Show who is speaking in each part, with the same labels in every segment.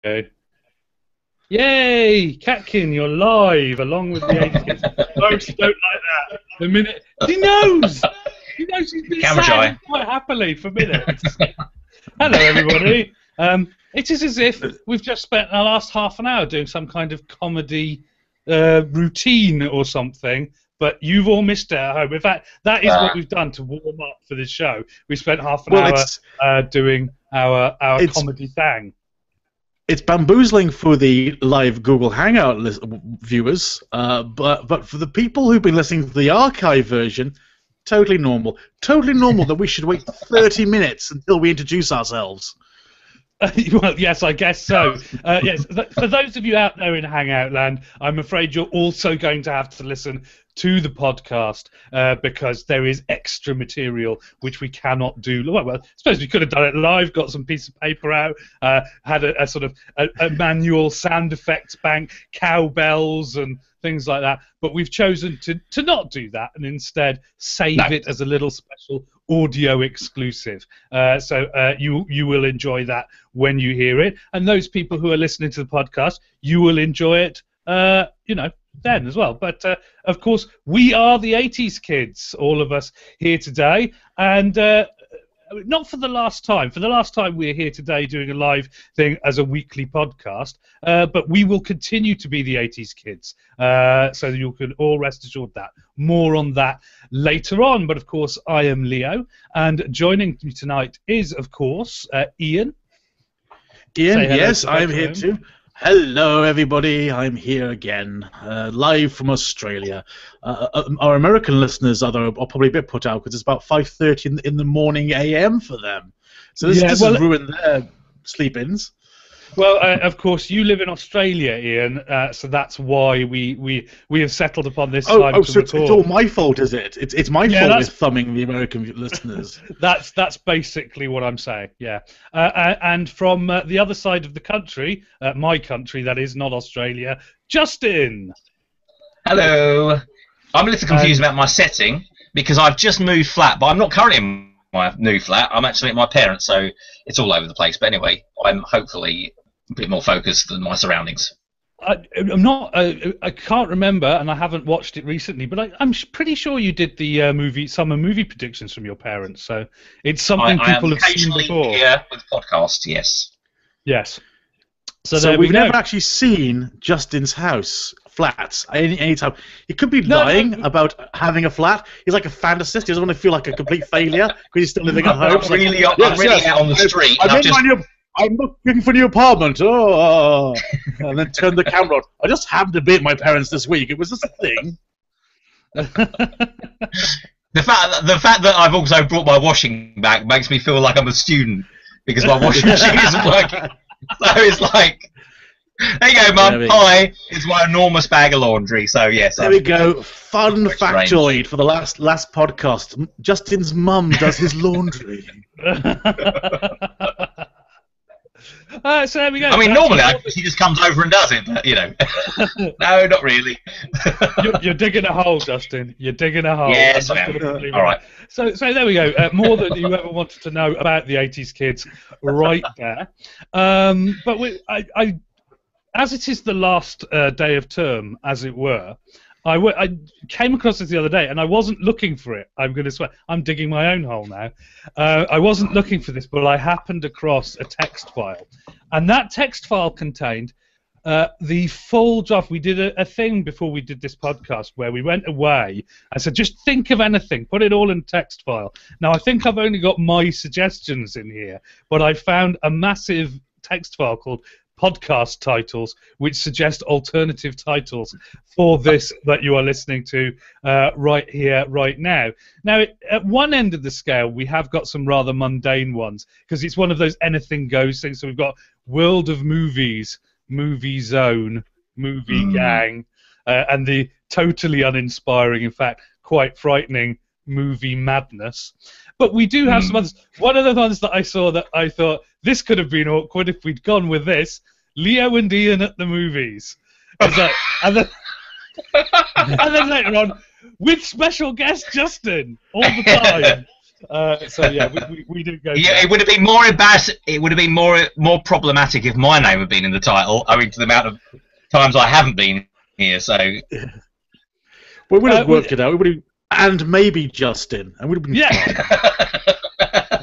Speaker 1: Okay. Yay! Catkin, you're live along with the 80s kids. Folks don't like that. The minute he knows! He knows he's been
Speaker 2: Camera
Speaker 1: sat
Speaker 2: shy.
Speaker 1: quite happily for minutes. Hello, everybody. It is as if we've just spent the last half an hour doing some kind of comedy routine or something, but you've all missed it at home. In fact, that is what we've done to warm up for this show. We spent half an hour doing our comedy thing.
Speaker 3: It's bamboozling for the live Google Hangout viewers, but for the people who've been listening to the archive version, totally normal. Totally normal that we should wait 30 minutes until we introduce ourselves.
Speaker 1: Well, yes, I guess so. Yes, for those of you out there in Hangout land, I'm afraid you're also going to have to listen to the podcast because there is extra material which we cannot do. Well, I suppose we could have done it live, got some piece of paper out, had a sort of a manual sound effects bank, cowbells and things like that, but we've chosen to not do that and instead save it as a little special audio exclusive. So you will enjoy that when you hear it, and those people who are listening to the podcast, you will enjoy it, then as well. But of course, we are the 80s kids, all of us here today, and not for the last time. For the last time, we're here today doing a live thing as a weekly podcast, but we will continue to be the 80s kids, so you can all rest assured that. More on that later on, but of course, I am Leo, and joining me tonight is, of course, Ian.
Speaker 3: Ian, yes, I'm here too. Hello, everybody. I'm here again, live from Australia. Our American listeners are probably a bit put out because it's about 5:30 in the morning a.m. for them. So this has ruined their sleep-ins.
Speaker 1: Well, of course, you live in Australia, Ian, so that's why we have settled upon this time to
Speaker 3: so
Speaker 1: record.
Speaker 3: It's all my fault, is it? It's my fault we're thumbing the American listeners.
Speaker 1: That's basically what I'm saying, yeah. And from the other side of the country, my country, that is, not Australia, Justin.
Speaker 2: Hello. I'm a little confused about my setting because I've just moved flat, but I'm not currently in my new flat. I'm actually at my parents', so it's all over the place. But anyway, I'm hopefully a bit more focused than my surroundings.
Speaker 1: I'm not. I can't remember, and I haven't watched it recently. But I'm pretty sure you did the summer movie predictions from your parents. So it's something people have seen before.
Speaker 2: Here with podcasts, yes.
Speaker 1: Yes.
Speaker 3: So we've never actually seen Justin's house flat any time. He could be lying about having a flat. He's like a fantasist. He doesn't want to feel like a complete failure because he's still living at home.
Speaker 2: I'm really out on the street.
Speaker 3: I'm looking for a new apartment. Oh, and then turn the camera on. I just happened to be at my parents this week. It was just a thing.
Speaker 2: The fact that I've also brought my washing back makes me feel like I'm a student because my washing machine isn't working. So it's like, there you go, Mum. Hi, it's my enormous bag of laundry. So yes.
Speaker 3: There we go. Fun factoid for the last podcast. Justin's mum does his laundry.
Speaker 1: So there we go.
Speaker 2: I mean, normally she just comes over and does it, but you know, no, not really.
Speaker 1: You're digging a hole, Justin. You're digging a hole.
Speaker 2: Yes, I am. All right.
Speaker 1: So there we go. More than you ever wanted to know about the 80s kids, right there. But as it is the last day of term, as it were, I came across this the other day, and I wasn't looking for it. I'm going to swear. I'm digging my own hole now. I wasn't looking for this, but I happened across a text file. And that text file contained the full draft. We did a thing before we did this podcast where we went away and said, just think of anything, put it all in a text file. Now, I think I've only got my suggestions in here, but I found a massive text file called podcast titles, which suggest alternative titles for this that you are listening to right here, right now. Now, at one end of the scale, we have got some rather mundane ones, because it's one of those anything goes things. So we've got World of Movies, Movie Zone, Movie Gang, and the totally uninspiring, in fact, quite frightening Movie Madness. But we do have some others. One of the ones that I saw that I thought, this could have been awkward if we'd gone with this, Leo and Ian at the movies. And then later on, with special guest Justin, all the time. So yeah, we didn't go.
Speaker 2: Yeah, it would have been more embarrassing. It would have been more problematic if my name had been in the title, owing to the amount of times I haven't been here. So
Speaker 3: we would have worked it out. We would have, and maybe Justin, and would have been fine.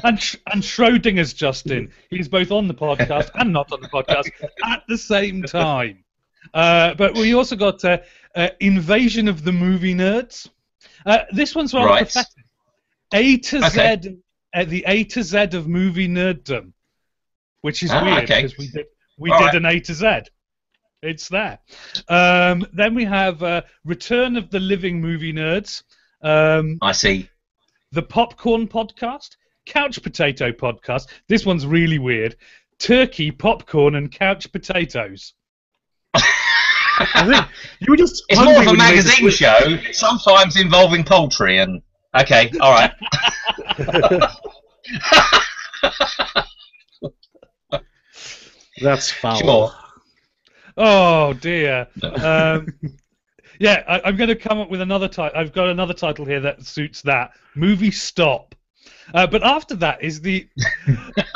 Speaker 1: and Schrodinger's Justin. He's both on the podcast and not on the podcast at the same time. But we also got Invasion of the Movie Nerds. This one's rather pathetic. A to Z, the A to Z of movie nerddom, which is weird because we did an A to Z. It's there. Then we have Return of the Living Movie Nerds.
Speaker 2: I see.
Speaker 1: The Popcorn Podcast, Couch Potato Podcast. This one's really weird. Turkey, popcorn, and couch potatoes.
Speaker 3: I think you were just.
Speaker 2: It's more of a magazine show, sometimes involving poultry and. Okay, all right.
Speaker 3: That's foul.
Speaker 2: Sure.
Speaker 1: Oh dear. Yeah, I'm going to come up with another title. I've got another title here that suits that. Movie Stop. But after that is the.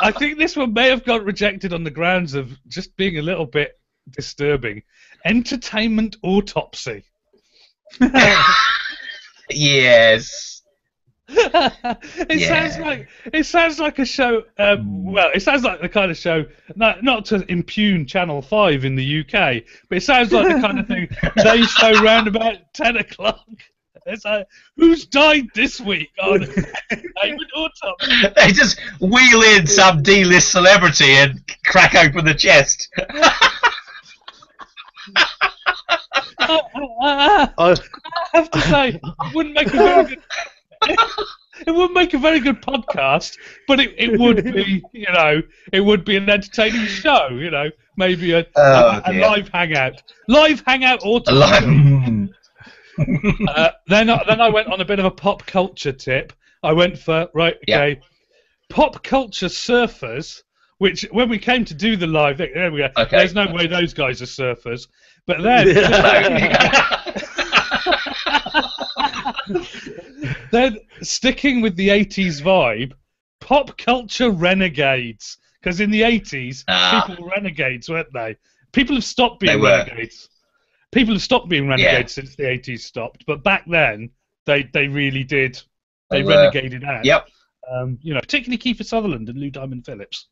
Speaker 1: I think this one may have got rejected on the grounds of just being a little bit disturbing. Entertainment Autopsy.
Speaker 2: Yes.
Speaker 1: It sounds like a show. Well, it sounds like the kind of show not to impugn Channel 5 in the UK, but it sounds like the kind of thing they show round about 10 o'clock. It's like, who's died this week on Entertainment Autopsy?
Speaker 2: They just wheel in some D-list celebrity and crack open the chest.
Speaker 1: I have to say, it wouldn't make a very good. It wouldn't make a very good podcast, but it would be, it would be an entertaining show, maybe a live hangout, autopsy. Then I went on a bit of a pop culture tip. I went for pop culture surfers, which when we came to do the live, there we go. Okay. There's no way those guys are surfers, but then sticking with the 80s vibe, pop culture renegades, because in the 80s people were renegades, weren't they? People have stopped being renegades. People have stopped being renegades since the 80s stopped, but back then they really did. They renegaded out.
Speaker 2: Yep.
Speaker 1: Particularly Kiefer Sutherland and Lou Diamond Phillips.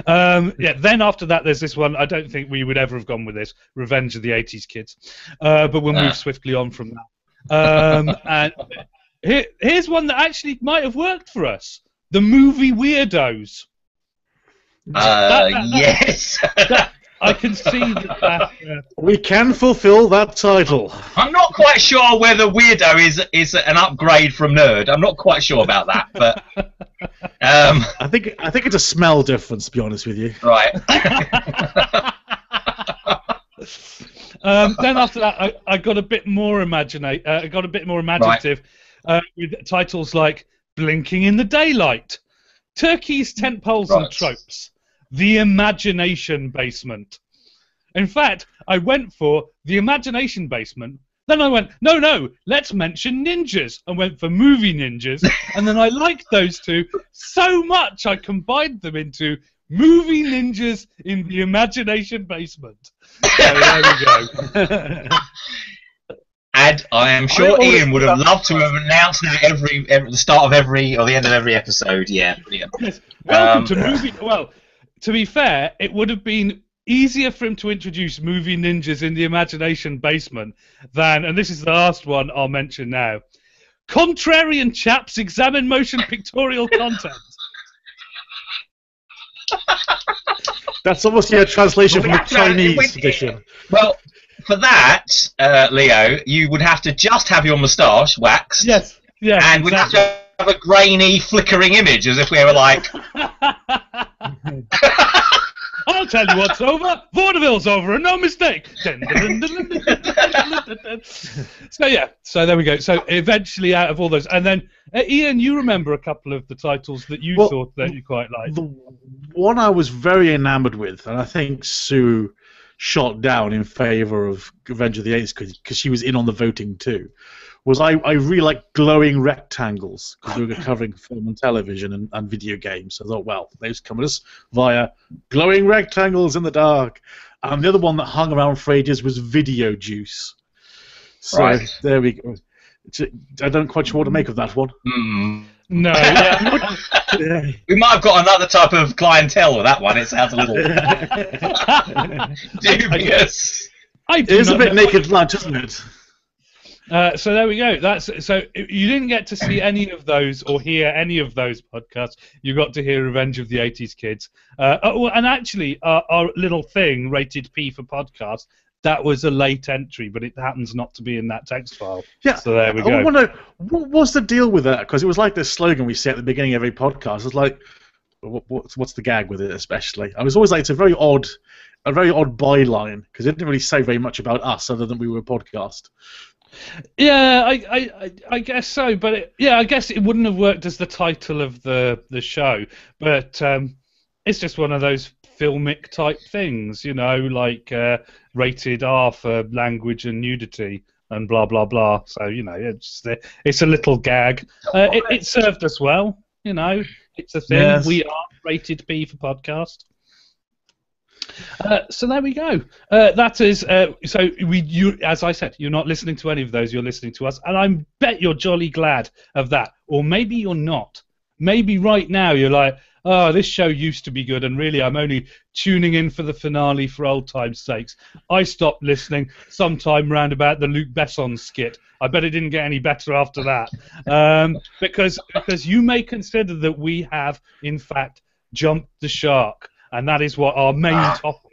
Speaker 1: Then after that, there's this one. I don't think we would ever have gone with this. Revenge of the 80s Kids. But we'll move swiftly on from that. And here's one that actually might have worked for us. The Movie Weirdos.
Speaker 2: Yes.
Speaker 1: I can see that.
Speaker 3: We can fulfill that title.
Speaker 2: I'm not quite sure whether weirdo is an upgrade from nerd. I'm not quite sure about that, but
Speaker 3: I think it's a smell difference, to be honest with you.
Speaker 2: Right.
Speaker 1: Then after that, I got a bit more imaginative with titles like Blinking in the Daylight, Turkey's Tent Poles and Tropes, The Imagination Basement. In fact, I went for The Imagination Basement. Then I went, no, let's mention ninjas. I went for Movie Ninjas. And then I liked those two so much I combined them into Movie Ninjas in the Imagination Basement. So there we go.
Speaker 2: And I am sure Ian would have loved to have announced that at the start of every or the end of every episode. Yeah, brilliant.
Speaker 1: Yes. Welcome to Movie. Well, to be fair, it would have been easier for him to introduce Movie Ninjas in the Imagination Basement than, and this is the last one I'll mention now, Contrarian Chaps Examine Motion Pictorial Content.
Speaker 3: That's obviously a translation from the Chinese edition.
Speaker 2: Well, for that, Leo, you would have to just have your moustache waxed.
Speaker 1: Yes. Yeah.
Speaker 2: And we'd have to have a grainy, flickering image, as if we were like.
Speaker 1: I'll tell you what's over. Vaudeville's over, and no mistake. So there we go. So eventually, out of all those, and then Ian, you remember a couple of the titles that you thought that you quite liked.
Speaker 3: The one I was very enamoured with, and I think Sue shot down in favour of Revenge of the 80s because she was in on the voting too, was I really like glowing rectangles because we were covering film and television and video games. So I thought, well, those come at us via glowing rectangles in the dark. And the other one that hung around for ages was video juice. So there we go. I don't quite sure what to make of that one.
Speaker 1: No,
Speaker 2: we might have got another type of clientele with that one. It sounds a little dubious.
Speaker 3: It is a bit naked lunch, isn't it?
Speaker 1: So there we go. So you didn't get to see any of those or hear any of those podcasts. You got to hear Revenge of the 80s Kids. And actually, our little thing, rated P for podcast, that was a late entry, but it happens not to be in that text file. Yeah. So there we go.
Speaker 3: I wonder, what was the deal with that? Because it was like this slogan we say at the beginning of every podcast. It's like, what's the gag with it, especially? I was always like, it's a very odd byline because it didn't really say very much about us other than we were a podcast.
Speaker 1: Yeah, I guess so, but I guess it wouldn't have worked as the title of the show, but it's just one of those filmic type things, you know, like rated R for language and nudity and blah blah blah. So you know, it's a little gag. It served us well, you know. It's a thing. Yes. We are rated P for podcast. So there we go. That is so you, as I said, you're not listening to any of those. You're listening to us, and I bet you're jolly glad of that. Or maybe you're not. Maybe right now you're like, oh, this show used to be good, and really I'm only tuning in for the finale for old time's sakes. I stopped listening sometime round about the Luc Besson skit. I bet it didn't get any better after that, because you may consider that we have in fact jumped the shark. And that is what our main topic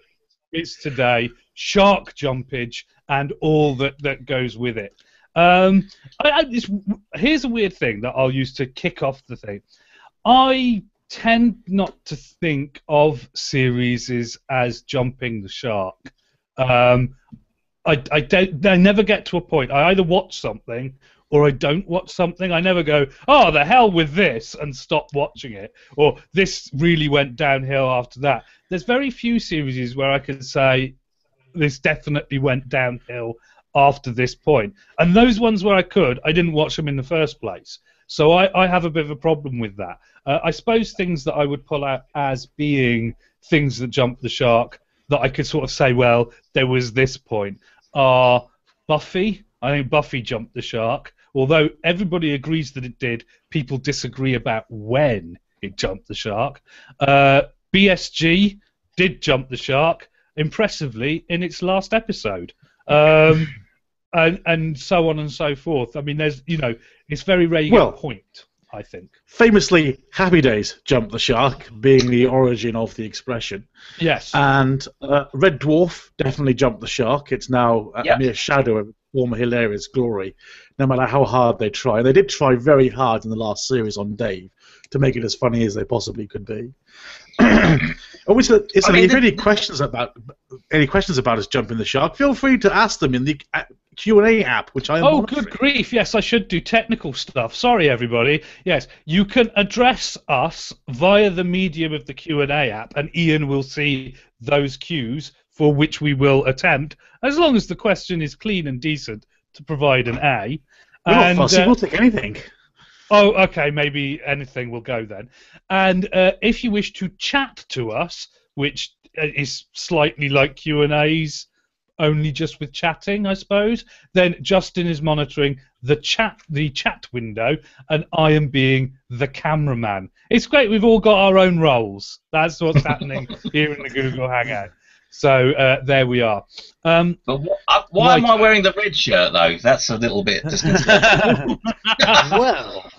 Speaker 1: is today, shark jumpage and all that goes with it. Here's a weird thing that I'll use to kick off the thing. I tend not to think of series as jumping the shark. I never get to a point. I either watch something or I don't watch something. I never go, oh, the hell with this, and stop watching it. Or this really went downhill after that. There's very few series where I can say this definitely went downhill after this point. And those ones where I didn't watch them in the first place. So I have a bit of a problem with that. I suppose things that I would pull out as being things that jump the shark, that I could sort of say, well, there was this point, are Buffy. I think Buffy jumped the shark. Although everybody agrees that it did, people disagree about when it jumped the shark. BSG did jump the shark, impressively, in its last episode. And so on and so forth. I mean, it's very rare you get a point, I think.
Speaker 3: Famously, Happy Days jumped the shark, being the origin of the expression.
Speaker 1: Yes.
Speaker 3: And Red Dwarf definitely jumped the shark. It's now a mere shadow of former hilarious glory, no matter how hard they try. They did try very hard in the last series on Dave to make it as funny as they possibly could be. If you have any questions about us jumping the shark, feel free to ask them in the Q&A app, which I am monitoring.
Speaker 1: Good grief, yes, I should do technical stuff. Sorry, everybody. Yes, you can address us via the medium of the Q&A app, and Ian will see those cues for which we will attempt, as long as the question is clean and decent, to provide an A.
Speaker 3: We're not fussy, we'll take anything.
Speaker 1: Oh, okay, maybe anything will go then. And if you wish to chat to us, which is slightly like Q&As, only just with chatting, I suppose, then Justin is monitoring the chat window, and I am being the cameraman. It's great, we've all got our own roles. That's what's happening here in the Google Hangout. So there we are.
Speaker 2: But why am I wearing the red shirt, though? That's a little bit disconcerting.
Speaker 3: Well...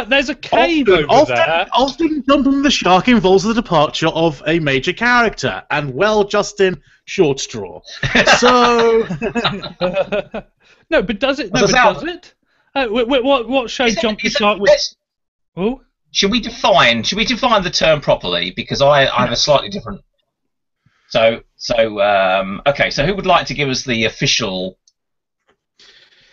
Speaker 1: there's a cave over there.
Speaker 3: Often jumping the shark involves the departure of a major character, and Justin, short straw. So
Speaker 1: no, but does it? No, but does it? What show jumped the shark with? Oh,
Speaker 2: should we define the term properly? Because I have a slightly different. Okay. So who would like to give us the official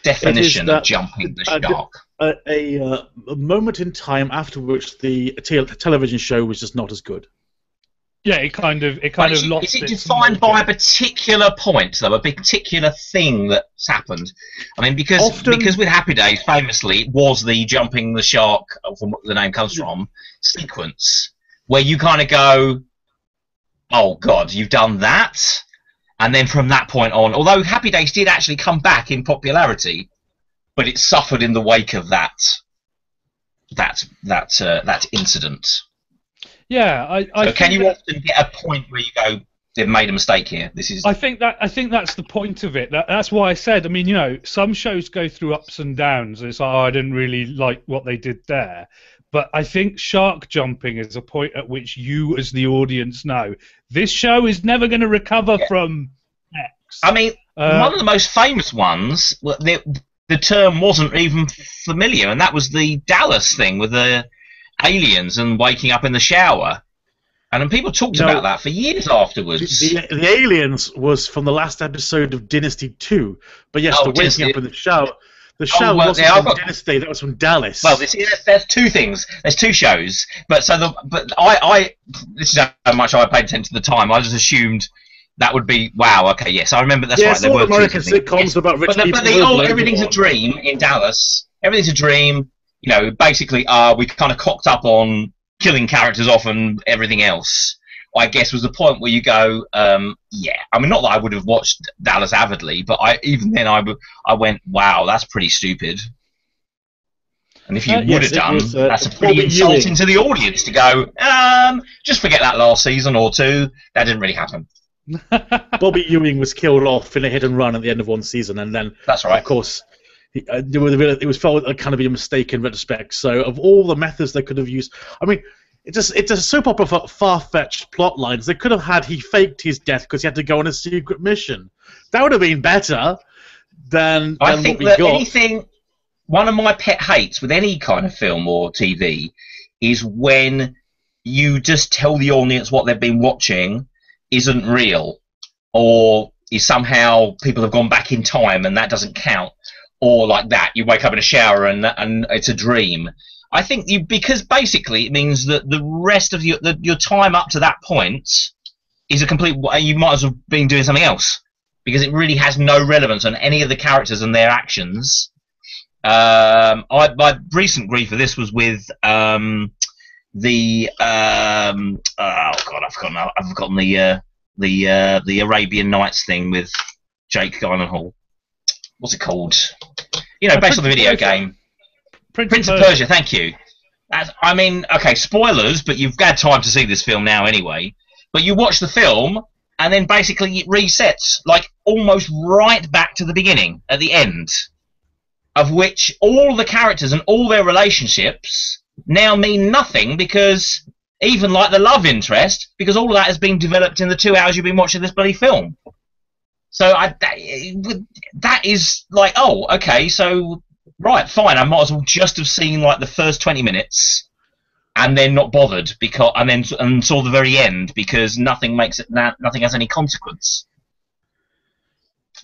Speaker 2: definition of jumping the shark?
Speaker 3: A moment in time after which the television show was just not as good.
Speaker 1: Yeah, it kind of lost.
Speaker 2: Is it defined by a particular point, though, a particular thing that's happened? I mean, because with Happy Days, famously, it was the jumping the shark, from what the name comes from, sequence, where you kind of go, oh God, you've done that, and then from that point on, although Happy Days did actually come back in popularity, but it suffered in the wake of that incident.
Speaker 1: Yeah,
Speaker 2: so can you often get a point where you go, they've made a mistake here?
Speaker 1: I think that's the point of it. That's why I said. I mean, you know, some shows go through ups and downs. It's like, oh, I didn't really like what they did there. But I think shark jumping is a point at which you, as the audience, know this show is never going to recover from X.
Speaker 2: I mean, one of the most famous ones, the term wasn't even familiar, and that was the Dallas thing with the aliens and waking up in the shower. And then people talked about that for years afterwards.
Speaker 3: The aliens was from the last episode of Dynasty 2. But yes, the waking up in the shower. The show wasn't from Dynasty, that was from Dallas.
Speaker 2: Well, there's two things. There's two shows. But this is how much I paid attention to the time. I just assumed that would be, wow, okay, yes, I remember that's right. There were
Speaker 3: American sitcoms about rich people.
Speaker 2: But everything's a dream in Dallas. Everything's a dream. You know, basically, we kind of cocked up on killing characters off and everything else. I guess was the point where you go, yeah. I mean, not that I would have watched Dallas avidly, but even then I went, wow, that's pretty stupid. And if you would have done, that's a pretty insulting to the audience to go, just forget that last season or two. That didn't really happen.
Speaker 3: Bobby Ewing was killed off in a hit and run at the end of one season, and then,
Speaker 2: that's right.
Speaker 3: Of course, it was felt like kind of a mistake in retrospect. So, of all the methods they could have used, I mean, it's a soap opera for far-fetched plot lines. They could have had he faked his death because he had to go on a secret mission. That would have been better than
Speaker 2: I think
Speaker 3: what we got.
Speaker 2: Anything. One of my pet hates with any kind of film or TV is when you just tell the audience what they've been watching isn't real, or is somehow people have gone back in time and that doesn't count, or like that you wake up in a shower and it's a dream. I think because basically it means that the rest of your time up to that point is a complete. You might as well have been doing something else, because it really has no relevance on any of the characters and their actions. My recent grief for this was with oh god, I've forgotten the Arabian Nights thing with Jake Gyllenhaal. What's it called? You know, based on the video game. Prince of Persia, thank you. I mean, okay, spoilers, but you've had time to see this film now anyway. But you watch the film, and then basically it resets, like, almost right back to the beginning, at the end, of which all the characters and all their relationships now mean nothing, because even, like, the love interest, because all of that has been developed in the 2 hours you've been watching this bloody film. So that is like, oh, okay, so... Right, fine. I might as well just have seen like the first 20 minutes, and then not bothered and saw the very end, because nothing has any consequence.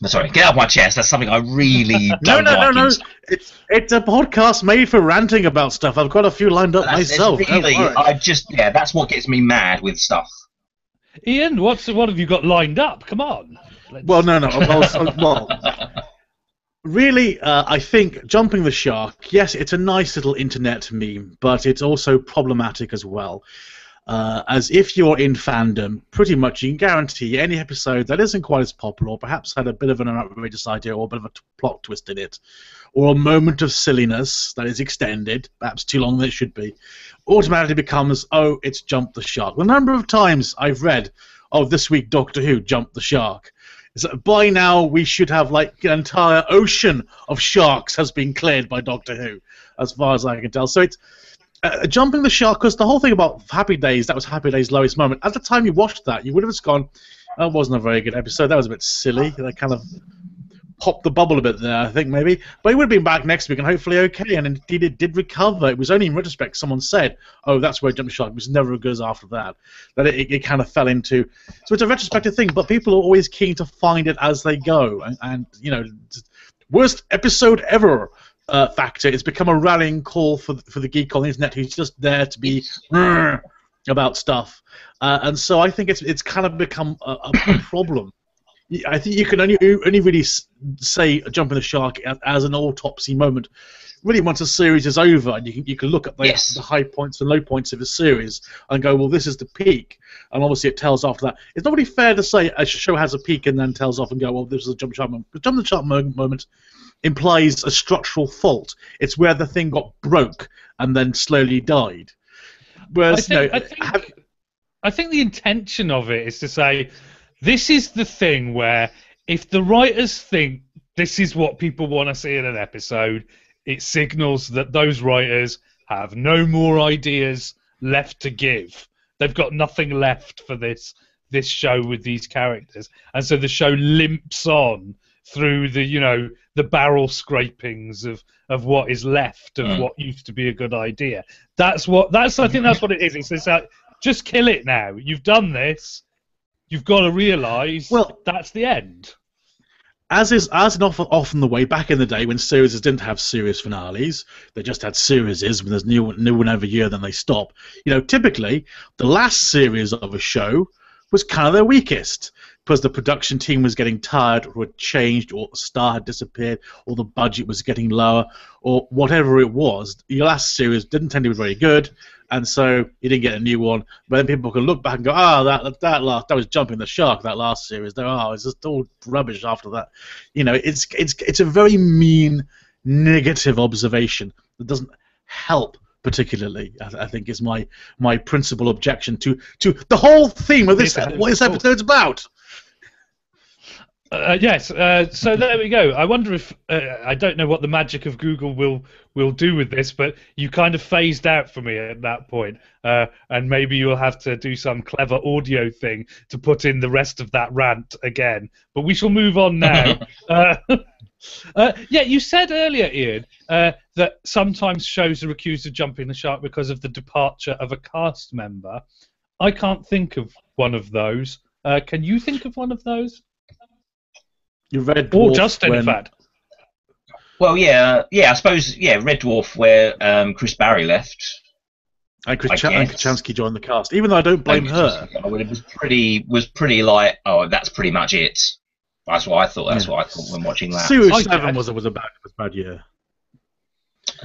Speaker 2: But sorry, get out of my chest. That's something I really don't like.
Speaker 3: No. It's a podcast made for ranting about stuff. I've got a few lined up myself.
Speaker 2: Really, that's what gets me mad with stuff.
Speaker 1: Ian, what have you got lined up? Come on.
Speaker 3: Well, really, I think jumping the shark, yes, it's a nice little internet meme, but it's also problematic as well. As if you're in fandom, pretty much you can guarantee any episode that isn't quite as popular, or perhaps had a bit of an outrageous idea, or a bit of a plot twist in it, or a moment of silliness that is extended, perhaps too long than it should be, automatically becomes, oh, it's jumped the shark. The number of times I've read, oh, this week Doctor Who jumped the shark, is that by now we should have like an entire ocean of sharks has been cleared by Doctor Who, as far as I can tell. So it's jumping the shark, because the whole thing about Happy Days, that was Happy Days' lowest moment. At the time you watched that, you would have just gone, that wasn't a very good episode, that was a bit silly. They kind of popped the bubble a bit there, I think, maybe. But it would have been back next week and hopefully okay, and indeed it did recover. It was only in retrospect someone said, oh, that's where it jumped the shark. It was never as good as after that. That it kind of fell into... So it's a retrospective thing, but people are always keen to find it as they go. And you know, worst episode ever factor. It's become a rallying call for the geek on the internet who's just there to be about stuff, and so I think it's kind of become a problem. I think you can only really say jumping the shark as an autopsy moment. Really, once a series is over, and you can look at the high points and low points of a series and go, well, this is the peak, and obviously it tells after that. It's not really fair to say a show has a peak and then tells off and go, well, this is a jump the shark moment. The jump the shark moment implies a structural fault. It's where the thing got broke and then slowly died. Whereas,
Speaker 1: I think the intention of it is to say, this is the thing where if the writers think this is what people want to see in an episode, it signals that those writers have no more ideas left to give. They've got nothing left for this show with these characters, and so the show limps on through the barrel scrapings of what is left of what used to be a good idea. I think that's what it is. It's like, just kill it now. You've done this. You've got to realise that's the end.
Speaker 3: As often the way back in the day when series didn't have series finales, they just had series when there's new one every year, then they stop. Typically the last series of a show was kind of their weakest because the production team was getting tired, or had changed, or the star had disappeared, or the budget was getting lower, or whatever it was. Your last series didn't tend to be very good, and so you didn't get a new one. But then people can look back and go, that was jumping the shark, that last series. It's just all rubbish after that. It's a very mean, negative observation that doesn't help particularly. I think is my principal objection to the whole theme of this. What this episode's about.
Speaker 1: Yes, so there we go. I wonder if I don't know what the magic of Google will do with this, but you kind of phased out for me at that point, and maybe you'll have to do some clever audio thing to put in the rest of that rant again. But we shall move on now. You said earlier, Ian, that sometimes shows are accused of jumping the shark because of the departure of a cast member. I can't think of one of those. Can you think of one of those?
Speaker 3: You Red Dwarf,
Speaker 1: or Justin, in fact.
Speaker 2: Well, I suppose, Red Dwarf, where Chris Barry left.
Speaker 3: And Kochanski joined the cast, even though I don't blame her.
Speaker 2: It was pretty like, that's pretty much it. That's what I thought. That's what I thought when watching that.
Speaker 3: Series 7 was a bad year.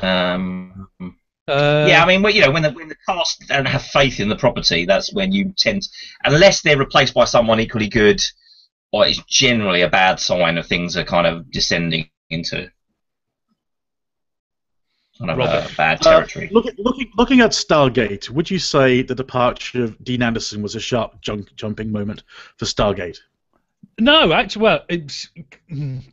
Speaker 2: I mean, when the cast don't have faith in the property, that's when you tend, unless they're replaced by someone equally good. Or it's generally a bad sign of things are kind of descending into kind of bad territory.
Speaker 3: Looking at Stargate, would you say the departure of Dean Anderson was a sharp jumping moment for Stargate?
Speaker 1: No, actually, well, it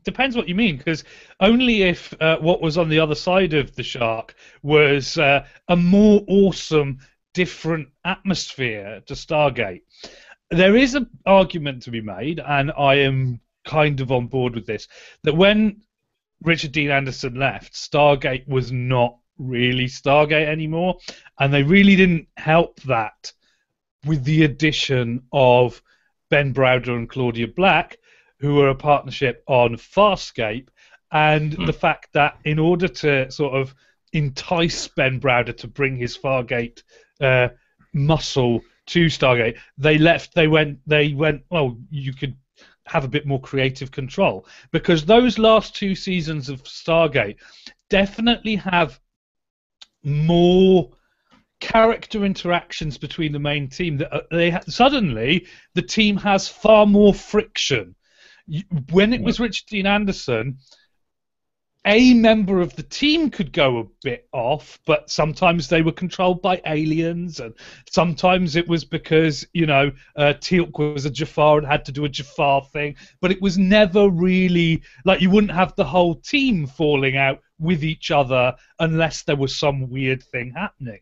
Speaker 1: depends what you mean, because only if what was on the other side of the shark was a more awesome, different atmosphere to Stargate. There is an argument to be made, and I am kind of on board with this, that when Richard Dean Anderson left, Stargate was not really Stargate anymore, and they really didn't help that with the addition of Ben Browder and Claudia Black, who were a partnership on Farscape, and the fact that in order to sort of entice Ben Browder to bring his Fargate muscle to Stargate, they went, well, you could have a bit more creative control, because those last 2 seasons of Stargate definitely have more character interactions between the main team. That suddenly the team has far more friction. When it was Richard Dean Anderson, a member of the team could go a bit off, but sometimes they were controlled by aliens, and sometimes it was because, Teal'c was a Jafar and had to do a Jafar thing, but it was never really, like, you wouldn't have the whole team falling out with each other unless there was some weird thing happening.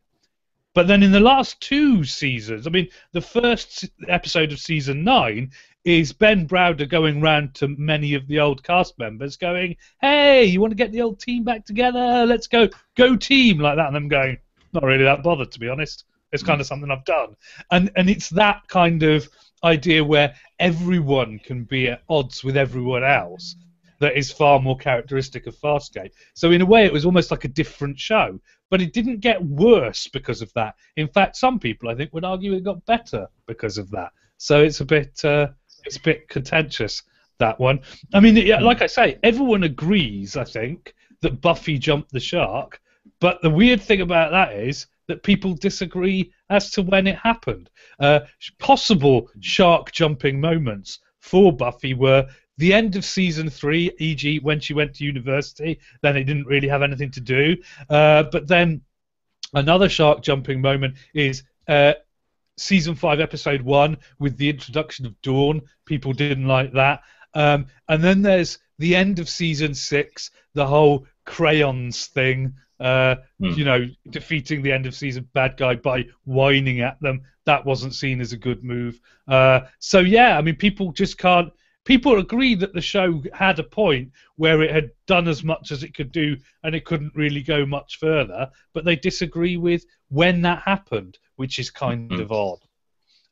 Speaker 1: But then in the last 2 seasons, I mean, the first episode of season 9 is Ben Browder going round to many of the old cast members going, hey, you want to get the old team back together? Let's go team, like that. And I'm going, not really that bothered, to be honest. It's kind of something I've done. And it's that kind of idea where everyone can be at odds with everyone else that is far more characteristic of Farscape. So in a way, it was almost like a different show. but it didn't get worse because of that. In fact, some people I think would argue it got better because of that. So it's a bit contentious, that one. I mean, yeah, like I say, everyone agrees, I think, that Buffy jumped the shark, but the weird thing about that is that people disagree as to when it happened. Possible shark jumping moments for Buffy were the end of season 3, e.g. when she went to university, then it didn't really have anything to do. But then another shark jumping moment is season 5, episode 1, with the introduction of Dawn. People didn't like that. And then there's the end of season 6, the whole crayons thing, you know, defeating the end of season bad guy by whining at them. That wasn't seen as a good move. So yeah, I mean, people just can't. People agree that the show had a point where it had done as much as it could do and it couldn't really go much further, but they disagree with when that happened, which is kind of odd.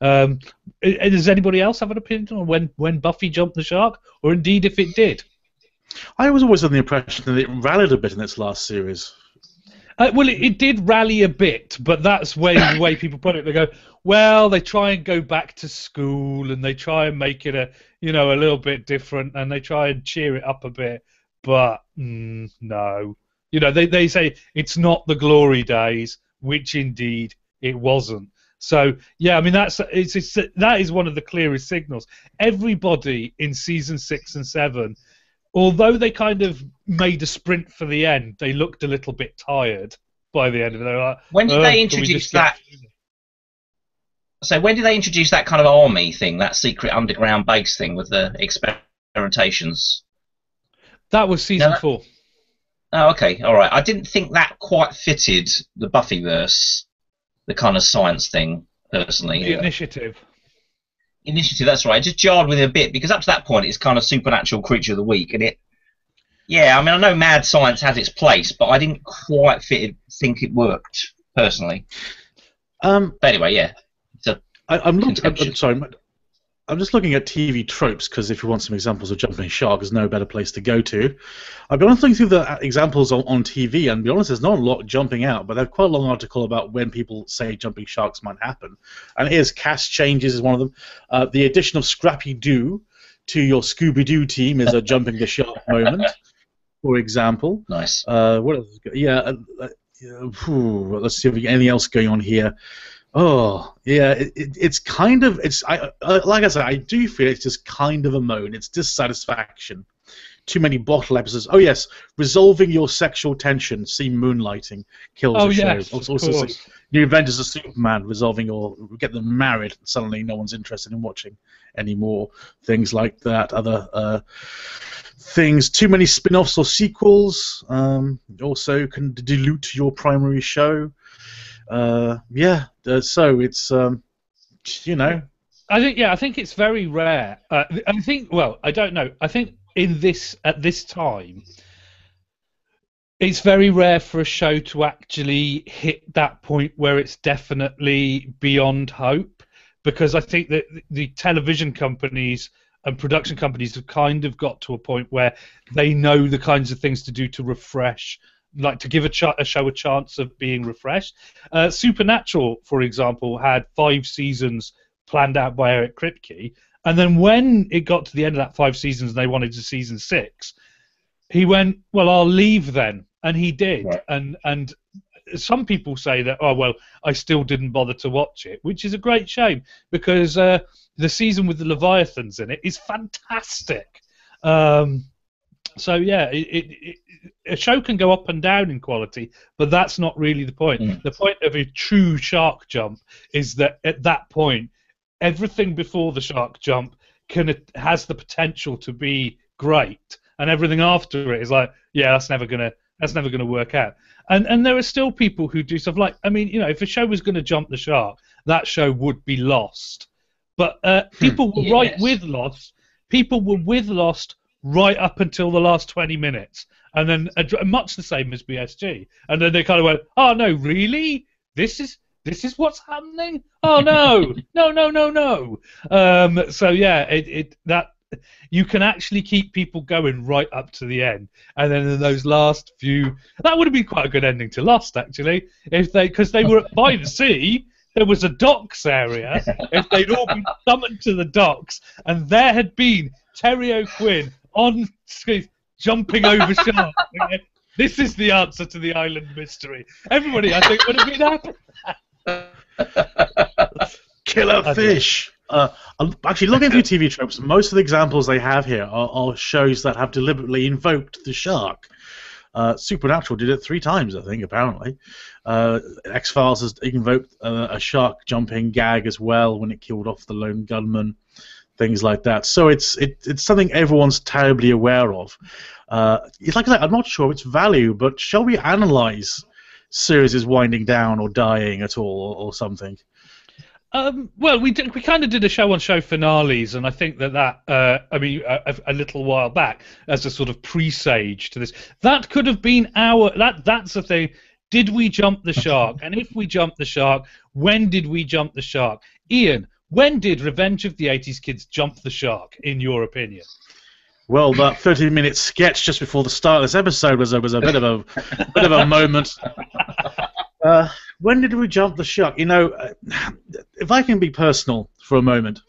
Speaker 1: Does anybody else have an opinion on when Buffy jumped the shark, or indeed if it did?
Speaker 3: I was always under the impression that it rallied a bit in its last series.
Speaker 1: Well, it did rally a bit, but that's the way people put it. They go, well, they try and go back to school, and they try and make it a little bit different, and they try and cheer it up a bit, but no. You know, they say it's not the glory days, which indeed it wasn't. So yeah, I mean that is one of the clearest signals. Everybody in season 6 and 7, although they kind of made a sprint for the end, they looked a little bit tired by the end of it. They were like,
Speaker 2: when did they introduce that? So when did they introduce that kind of army thing, that secret underground base thing with the experimentations?
Speaker 1: That was season 4.
Speaker 2: Oh, okay, all right. I didn't think that quite fitted the Buffyverse, the kind of science thing, personally.
Speaker 1: The initiative.
Speaker 2: Initiative, that's right. It just jarred with it a bit, because up to that point it's kind of supernatural creature of the week, and yeah, I mean, I know mad science has its place, but I didn't quite think it worked, personally. But anyway, yeah.
Speaker 3: I'm sorry. I'm just looking at TV tropes, because if you want some examples of jumping shark, there's no better place to go to. I've been looking through the examples on TV, and to be honest, there's not a lot jumping out, but there's quite a long article about when people say jumping sharks might happen. And here's cast changes is one of them. The addition of Scrappy Doo to your Scooby-Doo team is a jumping the shark moment, for example.
Speaker 2: Nice.
Speaker 3: What else? Yeah. Let's see if we get anything else going on here. Oh, yeah, it's kind of, like I said, I do feel it's just kind of a moan. It's dissatisfaction. Too many bottle episodes. Oh, yes, resolving your sexual tension. See Moonlighting kills the show.
Speaker 1: Yes,
Speaker 3: also see New Adventures of Superman, resolving or get them married. Suddenly no one's interested in watching anymore. Things like that. Other things. Too many spin-offs or sequels also can dilute your primary show. So it's
Speaker 1: I think it's very rare. I don't know. I think at this time, it's very rare for a show to actually hit that point where it's definitely beyond hope, because I think that the television companies and production companies have kind of got to a point where they know the kinds of things to do to refresh, like to give a show a chance of being refreshed. Supernatural, for example, had 5 seasons planned out by Eric Kripke, and then when it got to the end of that 5 seasons and they wanted to season 6, he went, well, I'll leave then, and he did. Right. And some people say that, oh, well, I still didn't bother to watch it, which is a great shame, because the season with the Leviathans in it is fantastic. So yeah, a show can go up and down in quality, but that's not really the point. The point of a true shark jump is that at that point, everything before the shark jump has the potential to be great, and everything after it is like, yeah, that's never gonna work out. And there are still people who do stuff like, I mean, if a show was going to jump the shark, that show would be Lost. But people were right with Lost. People were with Lost right up until the last 20 minutes, and then much the same as BSG, and then they kind of went, oh no, really, this is what's happening, oh no. No. So yeah, you can actually keep people going right up to the end, and then in those last few, that would have been quite a good ending to Lost, actually, if because they were by the sea. There was a docks area. If they'd all been summoned to the docks, and there had been Terry O'Quinn on screen jumping over sharks. This is the answer to the island mystery. Everybody, I think, would have been happy.
Speaker 3: Killer fish. Actually, looking through TV tropes, most of the examples they have here are shows that have deliberately invoked the shark. Supernatural did it 3 times, I think, apparently. X-Files has invoked a shark jumping gag as well when it killed off the lone gunman, things like that. So it's something everyone's terribly aware of. It's like I said, I'm not sure its value, but shall we analyse series is winding down or dying at all or something?
Speaker 1: Well, we kind of did a show on show finales, and I think that a little while back as a sort of presage to this. That could have been that's the thing. Did we jump the shark? And if we jumped the shark, when did we jump the shark? Ian, when did Revenge of the 80s Kids jump the shark, in your opinion?
Speaker 3: Well, that 30-minute sketch just before the start of this episode was a bit of a moment. When did we jump the shark? You know, if I can be personal for a moment,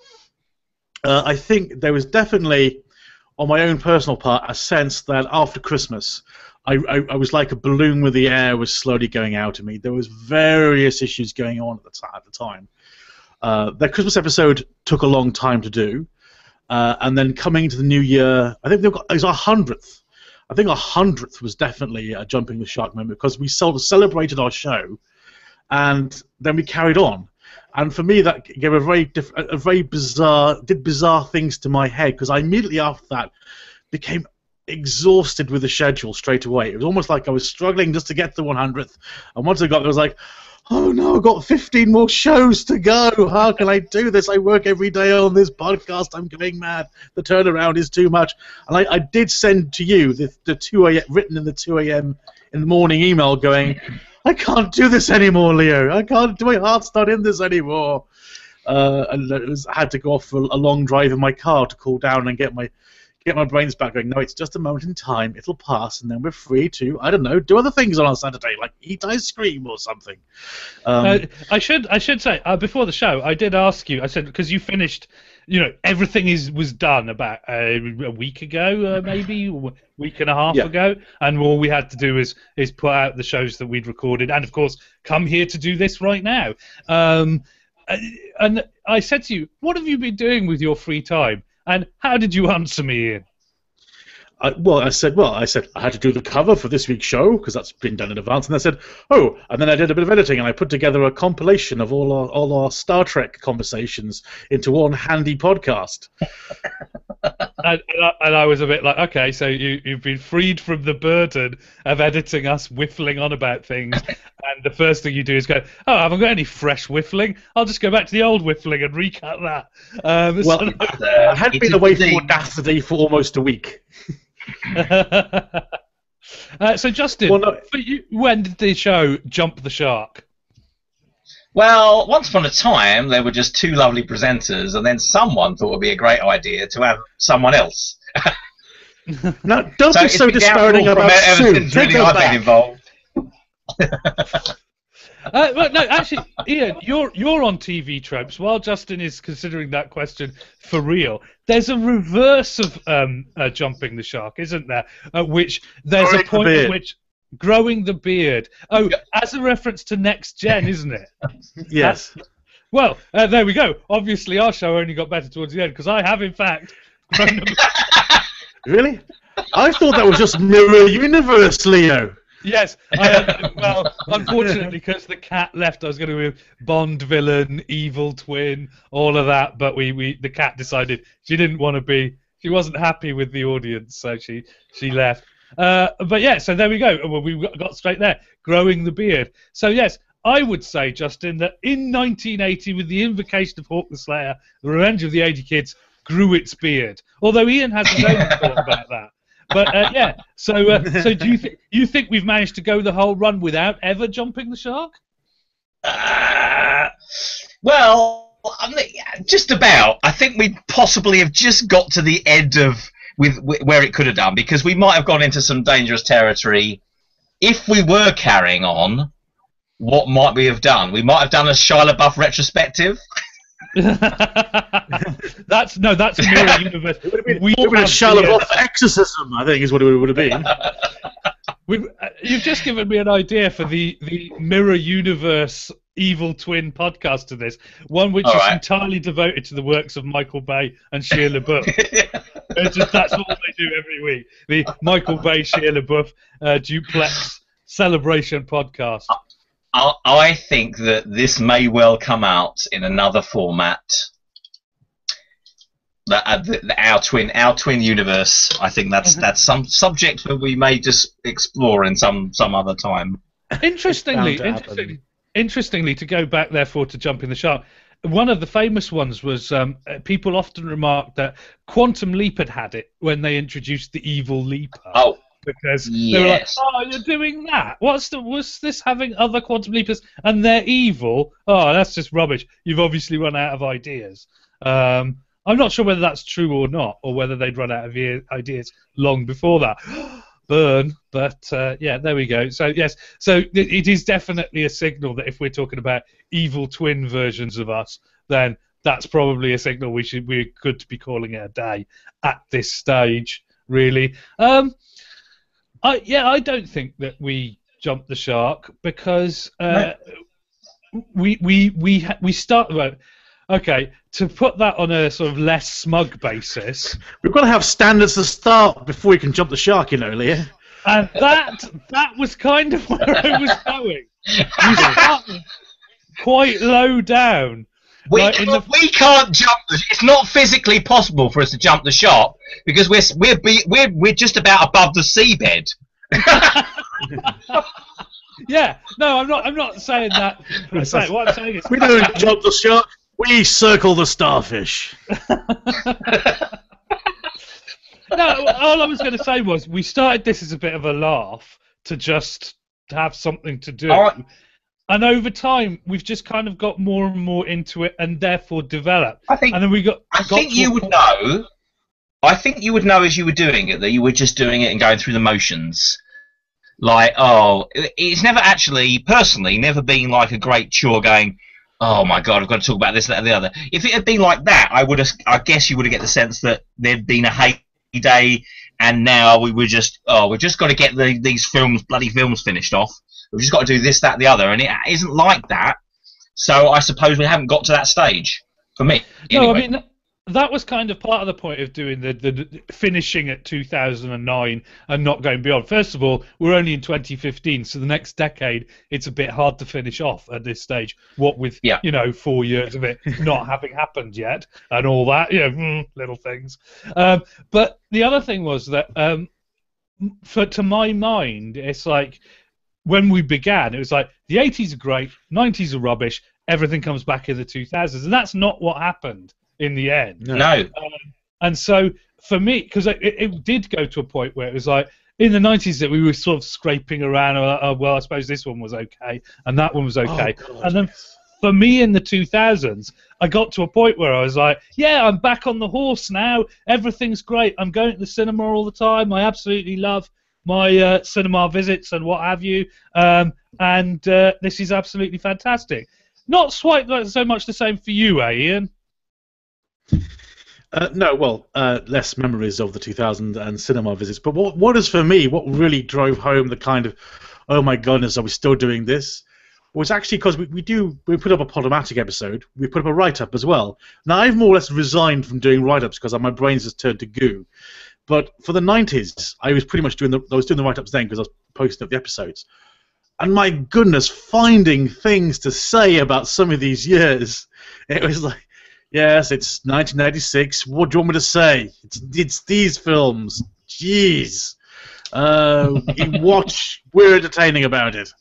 Speaker 3: I think there was definitely, on my own personal part, a sense that after Christmas, I was like a balloon where the air was slowly going out of me. There was various issues going on at the time. The Christmas episode took a long time to do, and then coming into the new year, I think it was our 100th. I think our 100th was definitely a jumping the shark moment because we sort of celebrated our show, and then we carried on. And for me, that gave did bizarre things to my head because I immediately after that became exhausted with the schedule straight away. It was almost like I was struggling just to get to the 100th, and once I got there, I was like, oh no, I've got 15 more shows to go. How can I do this? I work every day on this podcast. I'm going mad. The turnaround is too much. And I did send to you the 2 a.m. written in the 2 a.m. in the morning email going, I can't do this anymore, Leo. I can't. My heart's not in this anymore. And I had to go off for a long drive in my car to cool down and get my brains back going, no, it's just a moment in time, it'll pass, and then we're free to, I don't know, do other things on our Saturday, like eat ice cream or something.
Speaker 1: I should say, before the show, I did ask you, I said, because you finished, everything was done about a week ago, maybe, a week and a half ago, and all we had to do is put out the shows that we'd recorded, and of course, come here to do this right now. And I said to you, what have you been doing with your free time? And how did you answer me, Ian?
Speaker 3: I said I had to do the cover for this week's show because that's been done in advance, and I said, oh, and then I did a bit of editing and I put together a compilation of all our Star Trek conversations into one handy podcast.
Speaker 1: and I was a bit like, okay, so you've been freed from the burden of editing us whiffling on about things, and the first thing you do is go, oh, I haven't got any fresh whiffling. I'll just go back to the old whiffling and recut that.
Speaker 3: I had been away from Audacity for almost a week.
Speaker 1: So Justin, for you, when did the show jump the shark?
Speaker 2: Well, once upon a time there were just 2 lovely presenters, and then someone thought it would be a great idea to have someone else.
Speaker 3: Now, don't be so disparaging about Sue. Take her back.
Speaker 2: Involved.
Speaker 1: Well, no, actually, Ian, you're on TV tropes. While Justin is considering that question for real, there's a reverse of jumping the shark, isn't there? Which there's a point at which growing the beard. Oh, as a reference to Next Gen, isn't it?
Speaker 3: Yes.
Speaker 1: Well, there we go. Obviously, our show only got better towards the end because I have, in fact, grown the beard.
Speaker 3: Really? I thought that was just Mirror Universe, Leo.
Speaker 1: Yes, well, unfortunately, because the cat left, I was going to be Bond villain, evil twin, all of that, but the cat decided she didn't want to be, she wasn't happy with the audience, so she left. But yeah, so there we go. Well, we got straight there, growing the beard. So yes, I would say, Justin, that in 1980, with the invocation of Hawk the Slayer, the Revenge of the 80 Kids grew its beard. Although Ian has his own thought about that. But yeah, so do you think we've managed to go the whole run without ever jumping the shark?
Speaker 2: Well, I mean, just about. I think we possibly have just got to the end of where it could have done, because we might have gone into some dangerous territory. If we were carrying on, what might we have done? We might have done a Shia LaBeouf retrospective.
Speaker 1: That's Mirror Universe.
Speaker 3: It would have been a Shia LaBeouf exorcism, I think, is what it would have been.
Speaker 1: You've just given me an idea for the Mirror Universe Evil Twin podcast to this, one which is entirely devoted to the works of Michael Bay and Shia LaBeouf. That's all they do every week. The Michael Bay, Shia LaBeouf duplex celebration podcast.
Speaker 2: I think that this may well come out in another format. Our twin universe. I think that's some subject that we may just explore in some other time.
Speaker 1: Interestingly, to go back, therefore, to Jumping the Shark, one of the famous ones was people often remarked that Quantum Leap had it when they introduced the evil leaper.
Speaker 2: Oh,
Speaker 1: because they were like, "Oh, you're doing that? Was this having other Quantum Leapers and they're evil? Oh, that's just rubbish. You've obviously run out of ideas." I'm not sure whether that's true or not, or whether they'd run out of ideas long before that. Burn, but yeah, there we go. So yes, so it is definitely a signal that if we're talking about evil twin versions of us, then that's probably a signal we could be calling it a day at this stage, really. I don't think that we jumped the shark because we start. Well, okay, to put that on a sort of less smug basis,
Speaker 3: we've got to have standards to start before we can jump the shark, you know, Leah.
Speaker 1: And that was kind of where I was going. We started quite low down.
Speaker 2: We can't jump. It's not physically possible for us to jump the shark because we're just about above the seabed.
Speaker 1: Yeah, no, I'm not saying that. What I'm saying is
Speaker 3: we don't jump the shark. We circle the starfish.
Speaker 1: No, all I was going to say was we started this as a bit of a laugh to just have something to do. And over time, we've just kind of got more and more into it, and therefore developed.
Speaker 2: I think you would know as you were doing it that you were just doing it and going through the motions. Like, it's never actually, personally, never been like a great chore going, oh my God, I've got to talk about this, that, and the other. If it had been like that, I guess you would have get the sense that there'd been a heyday, and now we've just got to get these bloody films finished off. We've just got to do this, that, the other, and it isn't like that. So I suppose we haven't got to that stage for me. Anyway.
Speaker 1: No, I mean that was kind of part of the point of doing the finishing at 2009 and not going beyond. First of all, we're only in 2015, so the next decade it's a bit hard to finish off at this stage. What with 4 years of it not having happened yet and all that, little things. But the other thing was that, to my mind, it's like when we began, it was like the 80s are great, 90s are rubbish, everything comes back in the 2000s, and that's not what happened in the end.
Speaker 2: No.
Speaker 1: And so for me, because it did go to a point where it was like in the 90s that we were sort of scraping around, well, I suppose this one was okay, and that one was okay. And then for me in the 2000s, I got to a point where I was like, yeah, I'm back on the horse now, everything's great, I'm going to the cinema all the time, I absolutely love my cinema visits and what have you, and this is absolutely fantastic. Not quite so much the same for you, Ian?
Speaker 3: No, well, less memories of the 2000 and cinema visits. But what is for me, what really drove home the kind of, oh my goodness, are we still doing this? Was actually because we put up a Podomatic episode, we put up a write-up as well. Now I've more or less resigned from doing write-ups because my brain's just turned to goo. But for the 90s, I was pretty much doing the write-ups then because I was posting up the episodes. And my goodness, finding things to say about some of these years, it was like, yes, it's 1996. What do you want me to say? It's these films. Jeez. We're entertaining about it.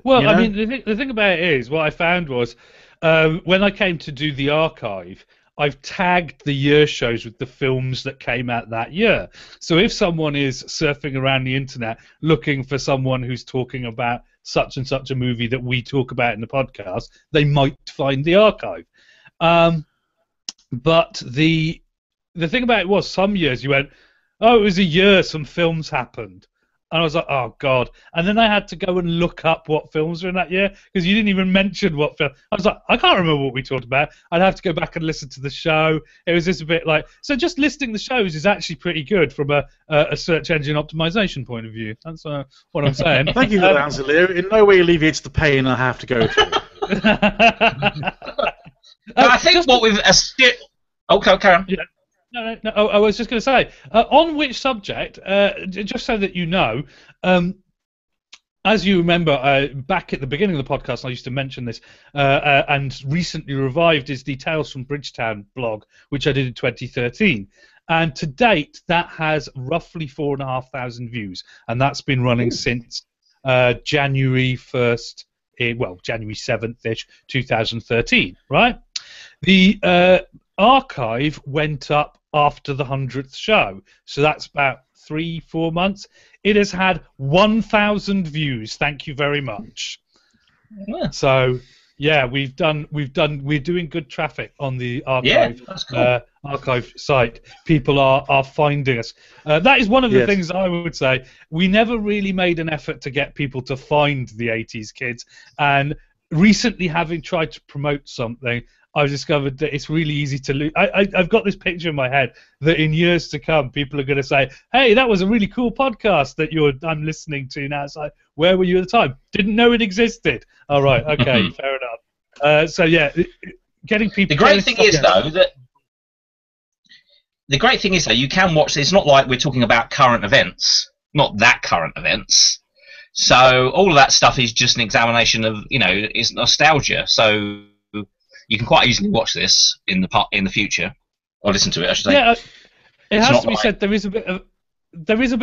Speaker 1: Well, I mean, the thing about it is, what I found was, when I came to do the archive, I've tagged the year shows with the films that came out that year. So if someone is surfing around the internet looking for someone who's talking about such and such a movie that we talk about in the podcast, they might find the archive. But the thing about it was, some years you went, oh, it was a year some films happened. And I was like, oh, God. And then I had to go and look up what films were in that year, because you didn't even mention what film. I was like, I can't remember what we talked about. I'd have to go back and listen to the show. It was just a bit like... So just listing the shows is actually pretty good from a search engine optimization point of view. That's what I'm saying.
Speaker 3: Thank you for that answer, Leo. In no way alleviates the pain I have to go through.
Speaker 2: I think what we've... Okay, carry on.
Speaker 1: Yeah. No. I was just going to say, on which subject, just so that you know, as you remember, back at the beginning of the podcast, I used to mention this, and recently revived is the Tales from Bridgetown blog, which I did in 2013. And to date, that has roughly 4,500 views, and that's been running since January 1st, January 7th-ish, 2013, right? The archive went up after the 100th show, so that's about 3-4 months. It has had 1,000 views. Thank you very much.
Speaker 2: Yeah.
Speaker 1: So yeah, we're doing good traffic on the archive.
Speaker 2: Yeah, that's cool.
Speaker 1: Archive site. People are finding us. That is one of the things I would say. We never really made an effort to get people to find the 80s kids, and recently, having tried to promote something, I've discovered that it's really easy to lose. I've got this picture in my head that in years to come, people are going to say, hey, that was a really cool podcast that I'm listening to now. It's like, where were you at the time? Didn't know it existed. All right, okay, fair enough. So, yeah, getting people...
Speaker 2: The great thing is, though, you can watch this. It's not like we're talking about current events, not that current events. So all of that stuff is just an examination of, it's nostalgia. So you can quite easily watch this in the future, or listen to it, I should say.
Speaker 1: Yeah, it has to be said. There is a bit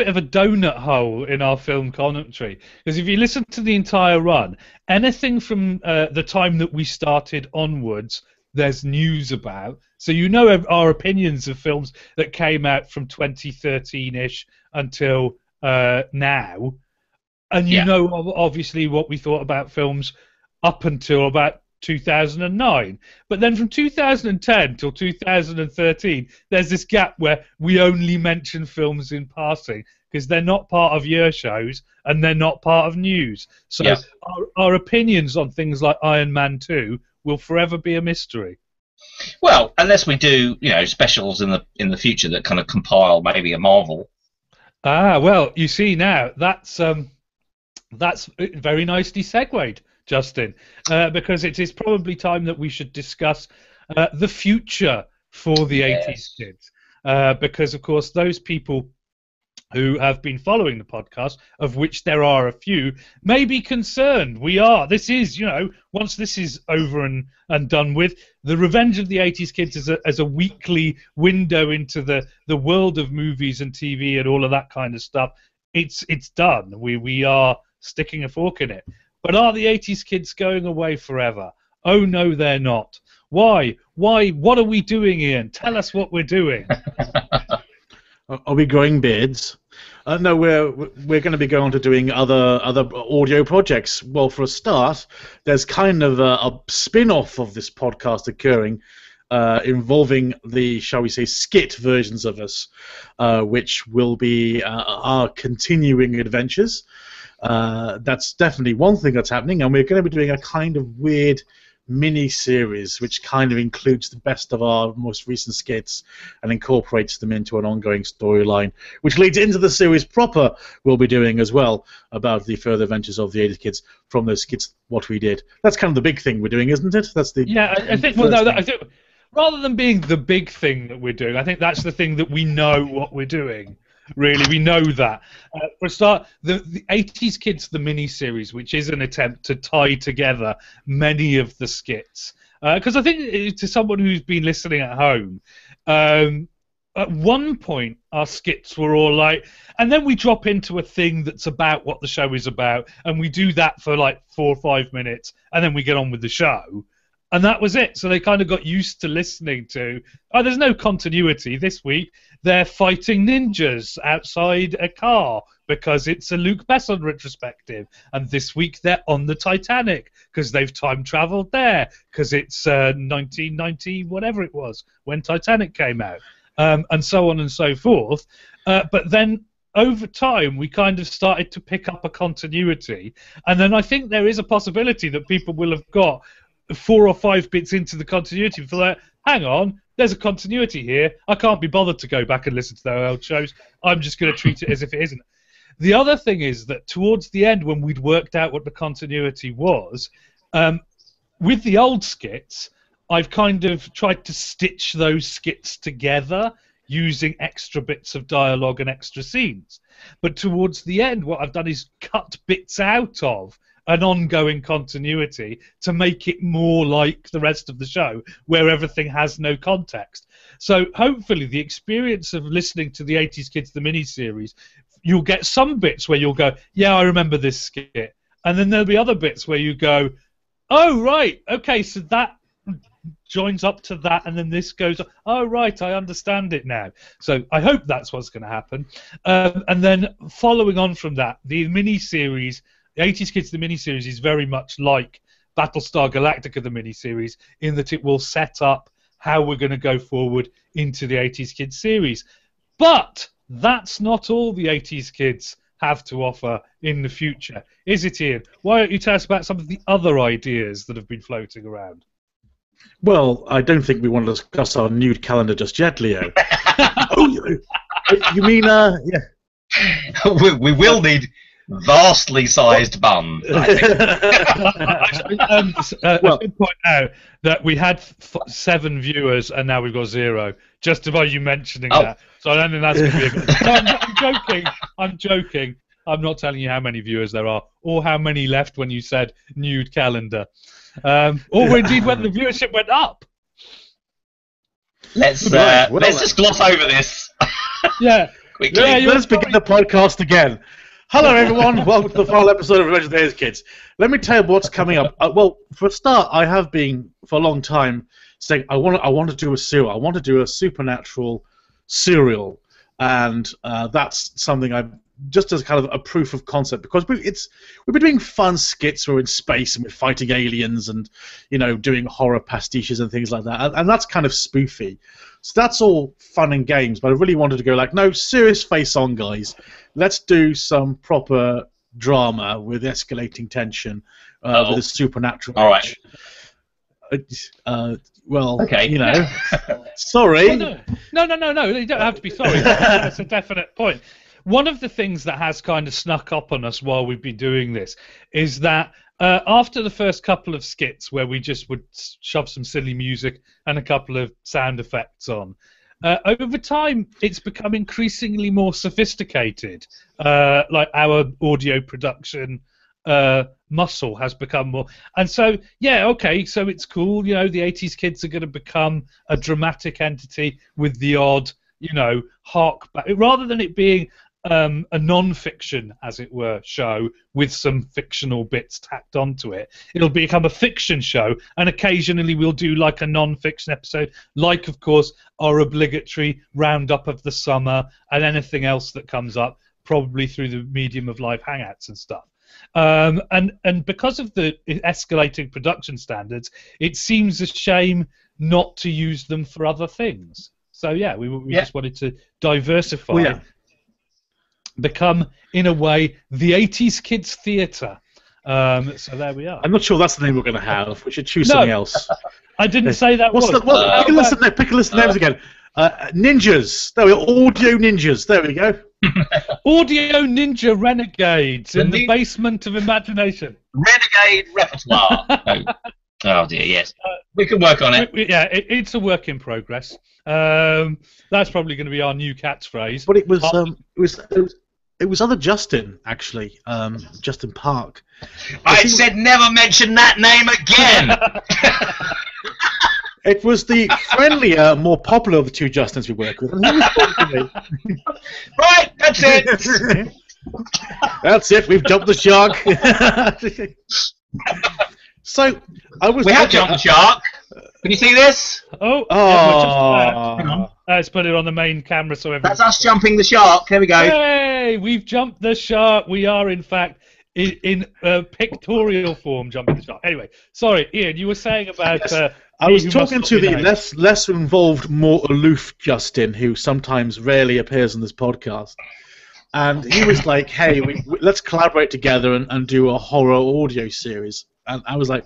Speaker 1: of a donut hole in our film commentary, because if you listen to the entire run, anything from the time that we started onwards, there's news about. So our opinions of films that came out from 2013-ish until now, and obviously what we thought about films up until about 2009, but then from 2010 till 2013, there's this gap where we only mention films in passing because they're not part of year shows and they're not part of news. So our opinions on things like Iron Man 2 will forever be a mystery.
Speaker 2: Well, unless we do, specials in the future that kind of compile maybe a Marvel.
Speaker 1: Ah, well, you see now that's very nicely segued, Justin, because it is probably time that we should discuss the future for the 80s kids, because of course those people who have been following the podcast, of which there are a few, may be concerned. This is, once this is over and done with, the Revenge of the 80s Kids as a weekly window into the world of movies and TV and all of that kind of stuff, it's done. We are sticking a fork in it. But are the 80s kids going away forever? Oh, no, they're not. Why? What are we doing, Ian? Tell us what we're doing.
Speaker 3: Are we growing beards? No, we're going to be going on to doing other audio projects. Well, for a start, there's kind of a spin-off of this podcast occurring, involving the, shall we say, skit versions of us, which will be our continuing adventures. That's definitely one thing that's happening, and we're going to be doing a kind of weird mini-series which kind of includes the best of our most recent skits and incorporates them into an ongoing storyline, which leads into the series proper we'll be doing as well, about the further adventures of the 80s kids from those skits, what we did. That's kind of the big thing we're doing, isn't it? That's the
Speaker 1: I think. Well, no, I think rather than being the big thing that we're doing, I think that's the thing that we know what we're doing. Really, we know that. For a start, the 80s Kids, the mini-series, which is an attempt to tie together many of the skits. Because I think to someone who's been listening at home, at one point our skits were all like, and then we drop into a thing that's about what the show is about, and we do that for like 4 or 5 minutes, and then we get on with the show. And that was it. So they kind of got used to listening to, oh, there's no continuity. This week they're fighting ninjas outside a car because it's a Luc Besson retrospective. And this week they're on the Titanic because they've time traveled there because it's 1990, whatever it was, when Titanic came out. And so on and so forth. But then over time, we kind of started to pick up a continuity. And then I think there is a possibility that people will have got 4 or 5 bits into the continuity for that. Hang on, there's a continuity here. I can't be bothered to go back and listen to their old shows. I'm just going to treat it as if it isn't. The other thing is that towards the end, when we'd worked out what the continuity was, with the old skits, I've kind of tried to stitch those skits together using extra bits of dialogue and extra scenes. But towards the end, what I've done is cut bits out of an ongoing continuity to make it more like the rest of the show, where everything has no context. So hopefully the experience of listening to the 80s Kids, the miniseries, you'll get some bits where you'll go, yeah, I remember this skit. And then there'll be other bits where you go, oh, right, okay, so that joins up to that, and then this goes, oh, right, I understand it now. So I hope that's what's going to happen. And then following on from that, the miniseries, the 80s Kids, the miniseries, is very much like Battlestar Galactica, the miniseries, in that it will set up how we're going to go forward into the 80s Kids series. But that's not all the 80s Kids have to offer in the future, is it, Ian? Why don't you tell us about some of the other ideas that have been floating around?
Speaker 3: Well, I don't think we want to discuss our nude calendar just yet, Leo. Oh, you mean, yeah.
Speaker 2: We will need vastly sized buns, I think.
Speaker 1: I should point out that we had 7 viewers and now we've got 0, just by you mentioning that. So I don't think that's going to be a good... No, I'm joking. I'm joking. I'm not telling you how many viewers there are or how many left when you said nude calendar. Or indeed when the viewership went up.
Speaker 2: Let's just gloss over this.
Speaker 1: Yeah.
Speaker 2: Quickly.
Speaker 3: Yeah, let's begin the podcast again. Hello, everyone. Welcome to the final episode of Revenge of the 80s Kids. Let me tell you what's coming up. Well, for a start, I have been for a long time saying I want to do a serial. I want to do a supernatural serial, and that's something I've just as kind of a proof of concept, because we've been doing fun skits where we're in space and we're fighting aliens and, you know, doing horror pastiches and things like that, and that's kind of spoofy. So that's all fun and games, but I really wanted to go like, no, serious face on, guys. Let's do some proper drama with escalating tension with a supernatural.
Speaker 2: All right.
Speaker 3: Well,
Speaker 2: okay.
Speaker 3: You know, sorry.
Speaker 1: No. You don't have to be sorry. That's a definite point. One of the things that has kind of snuck up on us while we've been doing this is that after the first couple of skits where we just would shove some silly music and a couple of sound effects on, over time it's become increasingly more sophisticated. Like our audio production muscle has become more, and so yeah, okay, so it's cool. You know, the 80s Kids are going to become a dramatic entity with the odd, you know, hark back, rather than it being a non-fiction, as it were, show with some fictional bits tacked onto it. It'll become a fiction show, and occasionally we'll do like a non-fiction episode, like, of course, our obligatory roundup of the summer and anything else that comes up, probably through the medium of live hangouts and stuff. And because of the escalating production standards, it seems a shame not to use them for other things. So yeah, we just wanted to diversify.
Speaker 3: Well, yeah.
Speaker 1: Become, in a way, the 80s Kids Theatre. So there we are.
Speaker 3: I'm not sure that's the name we're going to have. We should choose something else.
Speaker 1: I didn't say that was.
Speaker 3: Pick a list of names again. Ninjas. There we go. Audio ninjas. There we go.
Speaker 1: Audio ninja renegades in the basement of imagination.
Speaker 2: Renegade repertoire. Oh dear, yes. We can work on it.
Speaker 1: It's a work in progress. That's probably going to be our new catchphrase.
Speaker 3: But it was other Justin, actually. Justin Park.
Speaker 2: I said never mention that name again.
Speaker 3: It was the friendlier, more popular of the two Justins we work with.
Speaker 2: Right, that's it.
Speaker 3: That's it. We've jumped the shark. So
Speaker 2: we have jumped the shark. Can you see this?
Speaker 1: Oh, yeah, we're just hang on. Let's put it on the main camera so everyone.
Speaker 2: That's us jumping the shark. There we go.
Speaker 1: Hey, we've jumped the shark. We are, in fact, in pictorial form jumping the shark. Anyway, sorry, Ian, you were saying about.
Speaker 3: Yes. I was talking to the less involved, more aloof Justin, who sometimes rarely appears on this podcast. And he was like, hey, let's collaborate together and do a horror audio series. And I was like,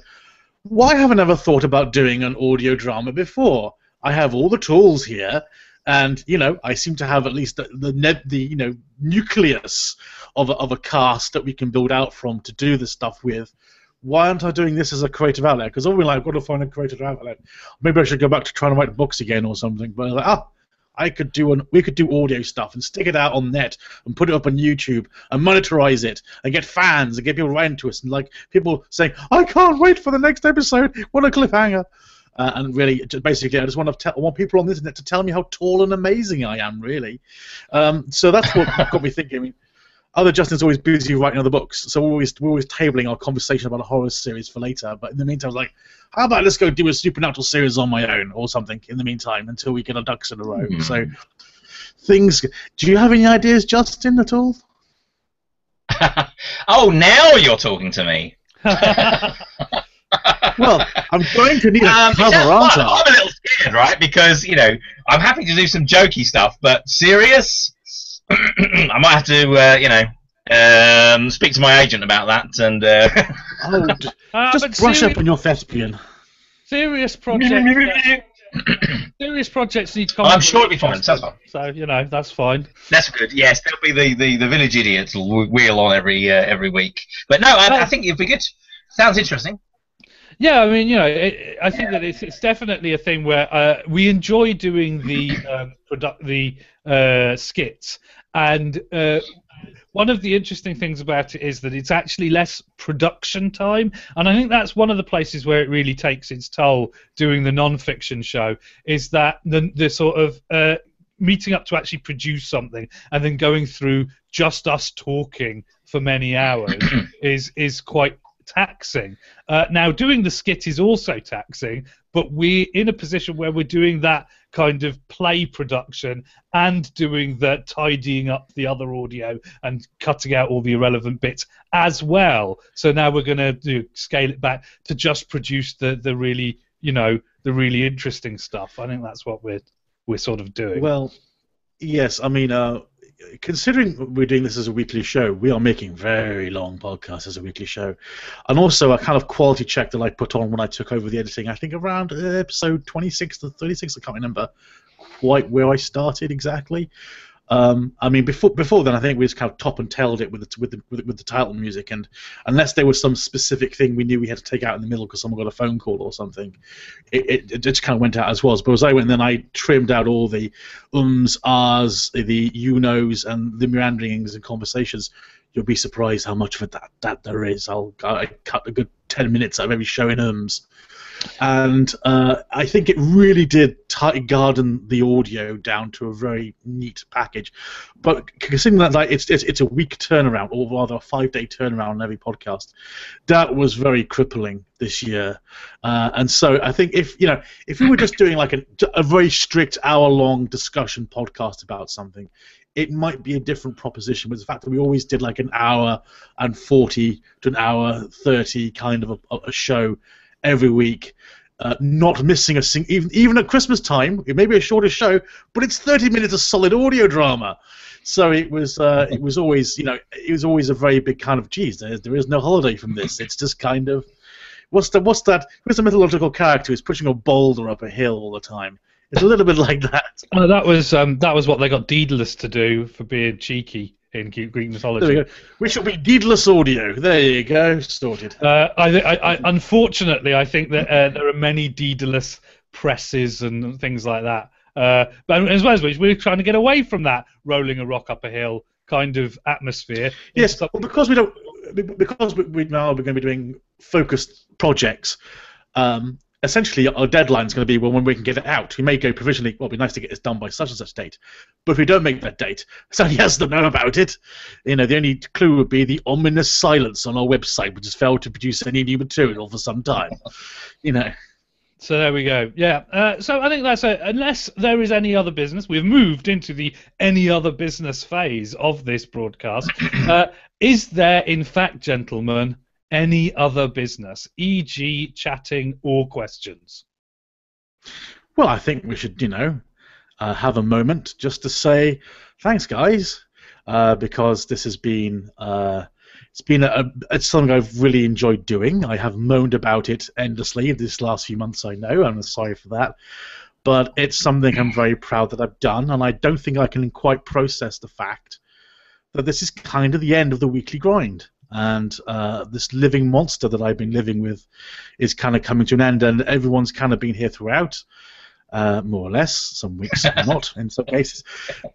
Speaker 3: why haven't I ever thought about doing an audio drama before? I have all the tools here, and I seem to have at least the nucleus of a cast that we can build out from to do this stuff with. Why aren't I doing this as a creative outlet? Because I've got to find a creative outlet. Maybe I should go back to trying to write books again or something. But we could do audio stuff and stick it out on net and put it up on YouTube and monetize it and get fans and get people writing to us and like people saying, I can't wait for the next episode. What a cliffhanger! And really, basically, I just want people on the internet to tell me how tall and amazing I am. Really, so that's what got me thinking. I mean, other Justin's always busy writing other books, so we're always tabling our conversation about a horror series for later. But in the meantime, I was like, how about let's go do a supernatural series on my own or something in the meantime until we get our ducks in a row. So do you have any ideas, Justin, at all?
Speaker 2: Oh, now you're talking to me.
Speaker 3: Well, I'm going to need a cover, aren't I?
Speaker 2: I'm a little scared, right? Because, I'm happy to do some jokey stuff, but serious? I might have to, speak to my agent about that and.
Speaker 3: Just brush up on your thespian.
Speaker 1: Serious projects. Serious projects need.
Speaker 2: I'm sure it'll be fine. So
Speaker 1: that's fine.
Speaker 2: That's good. Yes, there'll be the village idiots wheel on every week. But no, I think it'd be good. Sounds interesting.
Speaker 1: Yeah, I mean, I think that it's definitely a thing where we enjoy doing the skits, and one of the interesting things about it is that it's actually less production time, and I think that's one of the places where it really takes its toll doing the non-fiction show, is that the sort of meeting up to actually produce something and then going through just us talking for many hours is quite taxing. Now, doing the skit is also taxing, but we're in a position where we're doing that kind of play production and doing the tidying up the other audio and cutting out all the irrelevant bits as well. So now we're going to scale it back to just produce the really the really interesting stuff. I think that's what we're sort of doing.
Speaker 3: Well, yes, I mean, considering we're doing this as a weekly show, we are making very long podcasts as a weekly show. And also a kind of quality check that I put on when I took over the editing, I think around episode 26 to 36, I can't remember quite where I started exactly. I mean, before then, I think we just kind of top and tailed it with the title music, and unless there was some specific thing we knew we had to take out in the middle because someone got a phone call or something, it just kind of went out as was. But as I went, then I trimmed out all the ahs, the you-knows, and the meanderings and conversations. You'll be surprised how much of it that there is. I cut a good 10 minutes out of every show in and I think it really did garden the audio down to a very neat package. But considering that it's a week turnaround, or rather a 5-day turnaround on every podcast, that was very crippling this year. And so I think if we were just doing like a very strict hour-long discussion podcast about something, it might be a different proposition. But the fact that we always did like an hour and 40 to an hour 30 kind of a show every week, not missing a even at Christmas time. It may be a shorter show, but it's 30 minutes of solid audio drama. So it was always it was always a very big kind of geez. There is no holiday from this. It's just kind of what's that? Who's the mythological character who's pushing a boulder up a hill all the time? It's a little bit like that.
Speaker 1: Well, that was what they got Daedalus to do for being cheeky in Greek mythology.
Speaker 3: There we go. We shall be Daedalus audio. There you go, sorted.
Speaker 1: Unfortunately, I think that there are many Daedalus presses and things like that. But as well as which, we're trying to get away from that rolling a rock up a hill kind of atmosphere.
Speaker 3: Yes, well, because we now are going to be doing focused projects. essentially our deadline's going to be when we can get it out. We may go provisionally, well, it'd be nice to get this done by such and such date. But if we don't make that date, somebody has to know about it. You know, the only clue would be the ominous silence on our website, which has failed to produce any new material for some time. You know.
Speaker 1: So there we go. Yeah. So I think that's it. Unless there is any other business, we've moved into the any other business phase of this broadcast. Is there, in fact, gentlemen, any other business, e.g., chatting or questions?
Speaker 3: Well, I think we should, have a moment just to say thanks, guys, because this has been it's something I've really enjoyed doing. I have moaned about it endlessly this last few months, I know, and I'm sorry for that. But it's something I'm very proud that I've done, and I don't think I can quite process the fact that this is kind of the end of the weekly grind. And this living monster that I've been living with is kind of coming to an end, and everyone's kind of been here throughout, more or less. Some weeks not, in some cases,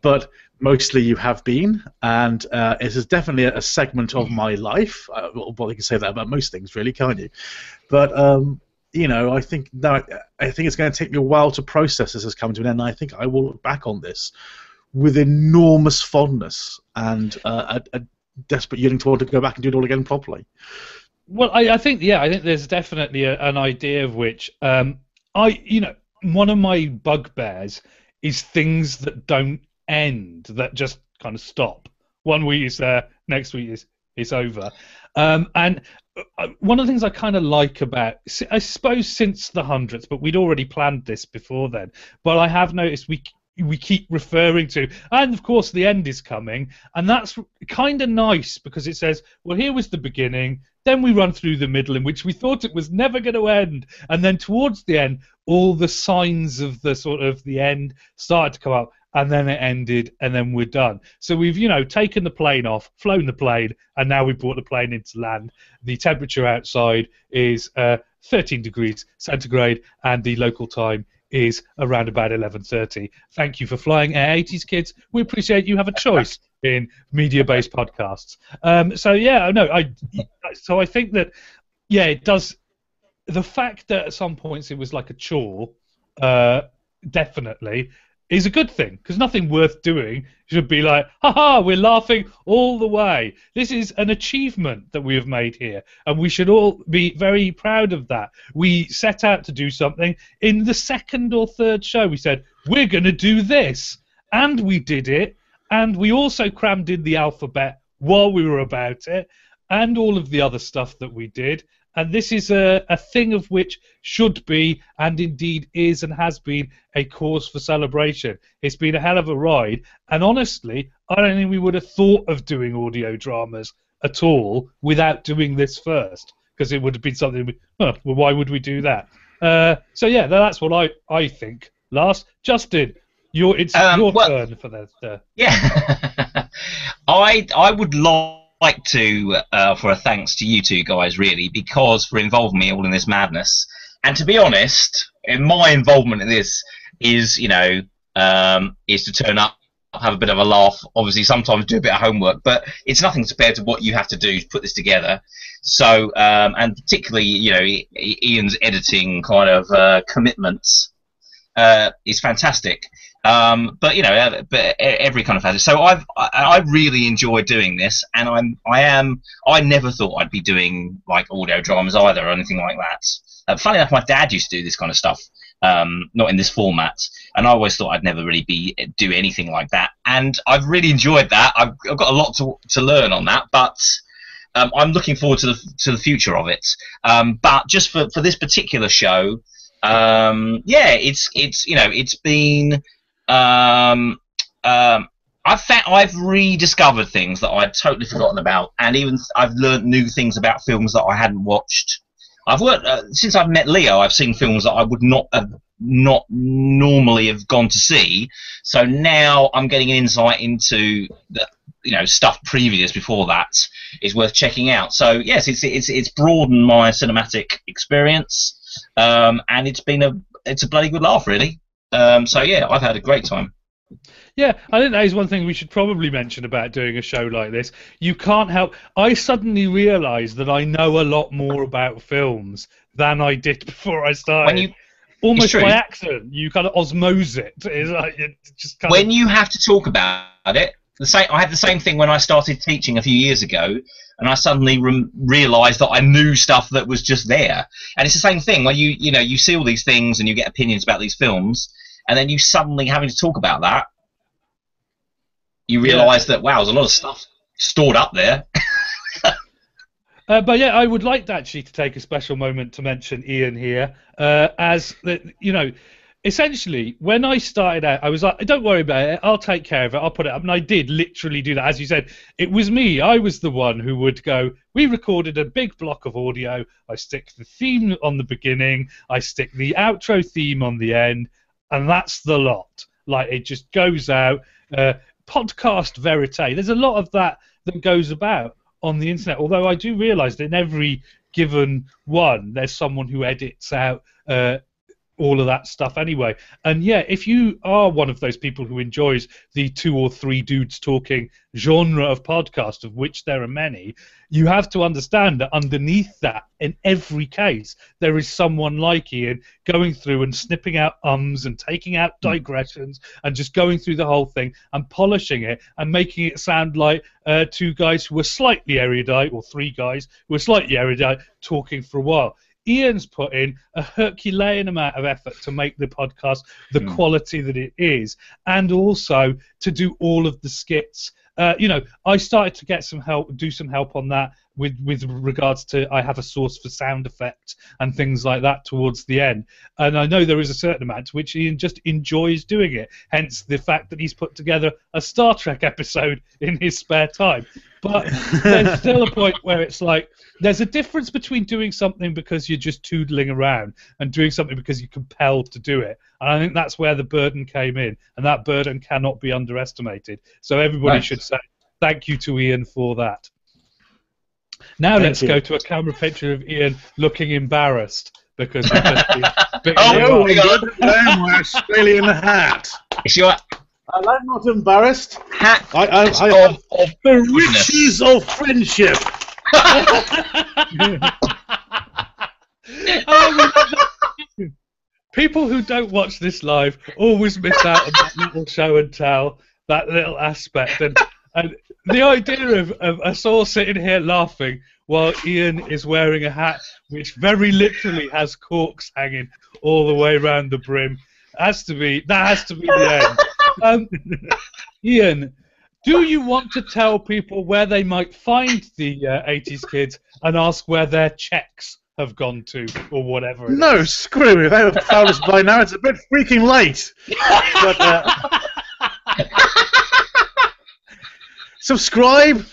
Speaker 3: but mostly you have been, and it is definitely a segment of my life. Well, you can say that about most things, really, can't you? But I think it's going to take me a while to process this has come to an end. And I think I will look back on this with enormous fondness and a desperate yearning to want to go back and do it all again properly.
Speaker 1: Well, I think there's definitely an idea of which one of my bugbears is things that don't end, that just kind of stop. 1 week is there, next week it's over. And one of the things I kind of like about, I suppose since the hundreds, but we'd already planned this before then, but I have noticed we keep referring to, and of course the end is coming, and that's kind of nice because it says, well, here was the beginning, then we run through the middle in which we thought it was never going to end, and then towards the end all the signs of the sort of the end started to come up, and then it ended, and then we're done. So we've taken the plane off, flown the plane, and now we've brought the plane into land. The temperature outside is 13 degrees centigrade, and the local time is around about 11:30. Thank you for flying Air 80s, kids. We appreciate you have a choice in media-based podcasts. So I think that, it does. The fact that at some points it was like a chore, definitely, is a good thing, because nothing worth doing should be like, haha, we're laughing all the way. This is an achievement that we have made here, and we should all be very proud of that. We set out to do something. In the second or third show, we said, we're going to do this, and we did it, and we also crammed in the alphabet while we were about it, and all of the other stuff that we did. And this is a thing of which should be, and indeed is and has been, a cause for celebration. It's been a hell of a ride, and honestly, I don't think we would have thought of doing audio dramas at all without doing this first, because it would have been something, well, why would we do that? That's what I think. Lars, Justin, it's your turn for that.
Speaker 2: Yeah, I would like to for a thanks to you two guys, really, because for involving me all in this madness. And to be honest, my involvement in this is is to turn up, have a bit of a laugh, obviously sometimes do a bit of homework, but it's nothing compared to what you have to do to put this together. So and particularly Ian's editing kind of commitments is fantastic. But every kind of facet. So I really enjoy doing this, and I never thought I'd be doing like audio dramas either or anything like that. Funny enough, my dad used to do this kind of stuff, not in this format, and I always thought I'd never really do anything like that. And I've really enjoyed that. I've got a lot to learn on that, but I'm looking forward to the future of it. But just for this particular show, it's been. I've rediscovered things that I'd totally forgotten about, and even I've learned new things about films that I hadn't watched. I've worked since I've met Leo. I've seen films that I would not normally have gone to see. So now I'm getting an insight into the stuff previous before that is worth checking out. So yes, it's broadened my cinematic experience, and it's a bloody good laugh, really. So yeah, I've had a great time.
Speaker 1: Yeah, I think that is one thing we should probably mention about doing a show like this. You can't help. I suddenly realised that I know a lot more about films than I did before I started. Almost by accident, you kind of osmose it. It's like it just kind
Speaker 2: when you have to talk about it, I had the same thing when I started teaching a few years ago, and I suddenly realised that I knew stuff that was just there. And it's the same thing when you see all these things and you get opinions about these films, and then you suddenly having to talk about that, you realise that wow, there's a lot of stuff stored up there.
Speaker 1: But yeah, I would like actually to take a special moment to mention Ian here, as essentially, when I started out, I was like, don't worry about it, I'll take care of it, I'll put it up. And I did literally do that. As you said, it was me. I was the one who would go, we recorded a big block of audio, I stick the theme on the beginning, I stick the outro theme on the end, and that's the lot. Like, it just goes out. Podcast verite. There's a lot of that goes about on the internet, although I do realise that in every given one, there's someone who edits out all of that stuff anyway. And yeah, if you are one of those people who enjoys the 2 or 3 dudes talking genre of podcast, of which there are many, you have to understand that underneath that, in every case, there is someone like Ian going through and snipping out ums and taking out digressions and just going through the whole thing and polishing it and making it sound like 2 guys who were slightly erudite, or 3 guys who were slightly erudite, talking for a while. Ian's put in a Herculean amount of effort to make the podcast the quality that it is, and also to do all of the skits. I started to get some help, do some help on that with regards to I have a source for sound effects and things like that towards the end. And I know there is a certain amount to which Ian just enjoys doing it, hence the fact that he's put together a Star Trek episode in his spare time. But there's still a point where it's like, there's a difference between doing something because you're just toodling around and doing something because you're compelled to do it. And I think that's where the burden came in, and that burden cannot be underestimated. So everybody should say thank you to Ian for that. Now let's go to a camera picture of Ian looking embarrassed because he's just been
Speaker 3: my Australian hat. I'm not embarrassed.
Speaker 2: Hat
Speaker 3: I have the riches of friendship.
Speaker 1: People who don't watch this live always miss out on that little show and tell, that little aspect, and the idea of us all sitting here laughing while Ian is wearing a hat which very literally has corks hanging all the way around the brim has to be the end. Ian, do you want to tell people where they might find the 80s kids and ask where their checks have gone to, or whatever?
Speaker 3: No, screw it. They have found us by now. It's a bit freaking late. But, subscribe.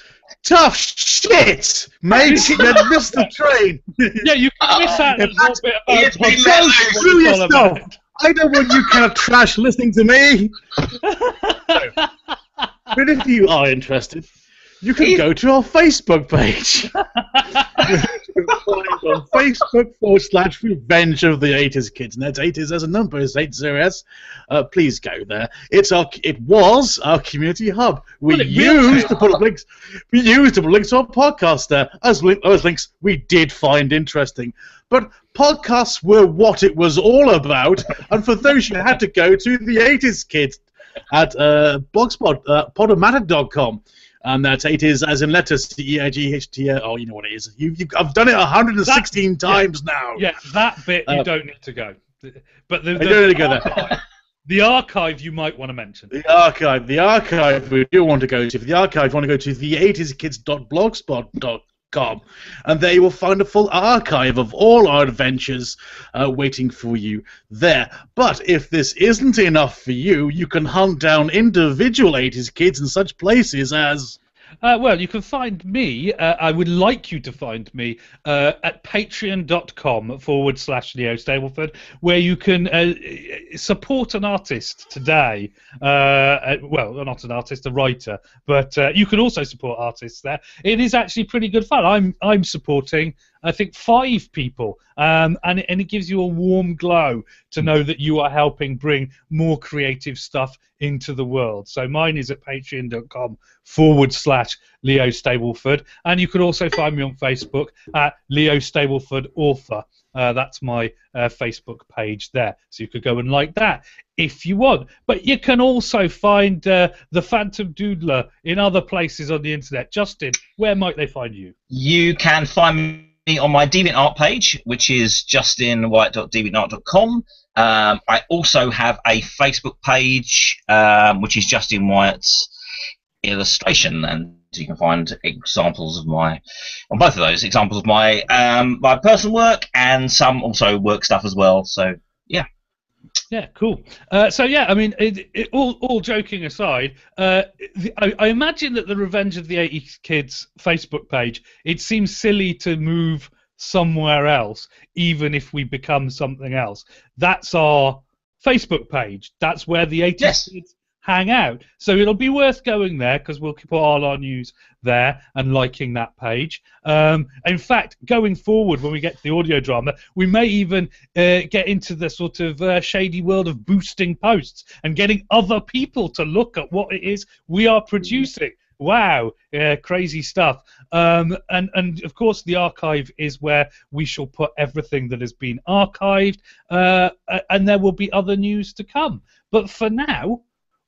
Speaker 3: Tough shit, mate. You missed the train.
Speaker 1: Yeah, you can miss out a little bit about
Speaker 3: don't screw yourself. I don't want you kind of trash listening to me. But if you are interested, you can go to our Facebook page. You can find on Facebook /Revenge of the 80s Kids. And that's 80s as a number, is 80s. Please go there. It was our community hub. We used to put up links. We used to put links to our podcast there. Those links we did find interesting. But podcasts were what it was all about. And for those, you had to go to the 80s Kids at blogspot, podomatic.com. And that's 80s as in letters, CEIGHT. Oh, you know what it is. I've done it 116 times now.
Speaker 1: Yeah, that bit you don't need to go. But
Speaker 3: I don't need to go there.
Speaker 1: The archive you might want to mention.
Speaker 3: The archive we do want to go to. For the archive, you want to go to the80skids.blogspot.com, and there you will find a full archive of all our adventures waiting for you there. But if this isn't enough for you, you can hunt down individual 80s kids in such places as...
Speaker 1: well, you can find me, I would like you to find me, at patreon.com/Leo Stableford, where you can support an artist today. Well, not an artist, a writer, but you can also support artists there. It is actually pretty good fun. I'm supporting I think 5 people, and it gives you a warm glow to know that you are helping bring more creative stuff into the world. So mine is at patreon.com/Leo Stableford, and you can also find me on Facebook at Leo Stableford Author. That's my Facebook page there, so you could go and like that if you want. But you can also find the Phantom Doodler in other places on the internet. Justin, where might they find you?
Speaker 2: You can find me on my DeviantArt page, which is justinwyatt.deviantart.com. I also have a Facebook page, which is Justin Wyatt's Illustration, and you can find examples of on both of those, examples of my my personal work and some also work stuff as well. So yeah.
Speaker 1: Yeah, cool. So yeah, I mean, all joking aside, I imagine that the Revenge of the 80s Kids Facebook page, it seems silly to move somewhere else, even if we become something else. That's our Facebook page. That's where the 80s Kids hang out. So it'll be worth going there, because we'll put all our news there and liking that page. In fact, going forward, when we get to the audio drama, we may even get into the sort of shady world of boosting posts and getting other people to look at what it is we are producing. Wow, crazy stuff. And of course, the archive is where we shall put everything that has been archived, and there will be other news to come. But for now,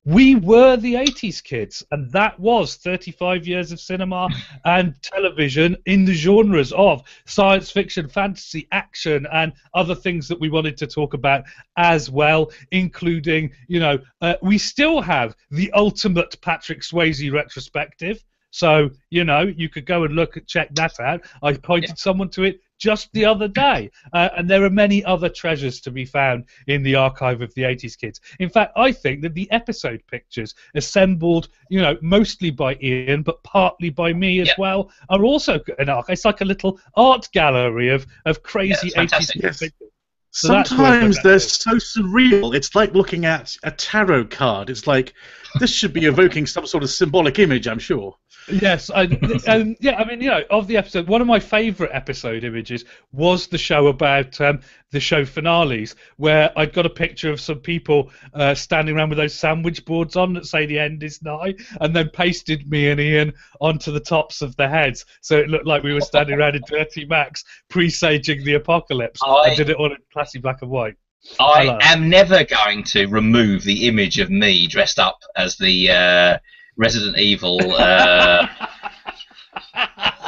Speaker 1: we were the 80s Kids, and that was 35 years of cinema and television in the genres of science fiction, fantasy, action, and other things that we wanted to talk about as well, including, you know, we still have the ultimate Patrick Swayze retrospective. So, you know, you could go and check that out. I pointed someone to it just the other day. And there are many other treasures to be found in the archive of the 80s Kids. In fact, I think that the episode pictures assembled, you know, mostly by Ian, but partly by me as well, are also an archive. It's like a little art gallery of crazy 80s Kids pictures. So
Speaker 3: sometimes they're so surreal. It's like looking at a tarot card. It's like, this should be evoking some sort of symbolic image, I'm sure.
Speaker 1: Yes, yeah, I mean, you know, of the episode, one of my favourite episode images was the show about the show finales, where I'd got a picture of some people standing around with those sandwich boards on that say the end is nigh, and then pasted me and Ian onto the tops of the heads, so it looked like we were standing around in Dirty Max, presaging the apocalypse. I did it all in classy black and white.
Speaker 2: I am never going to remove the image of me dressed up as the Resident Evil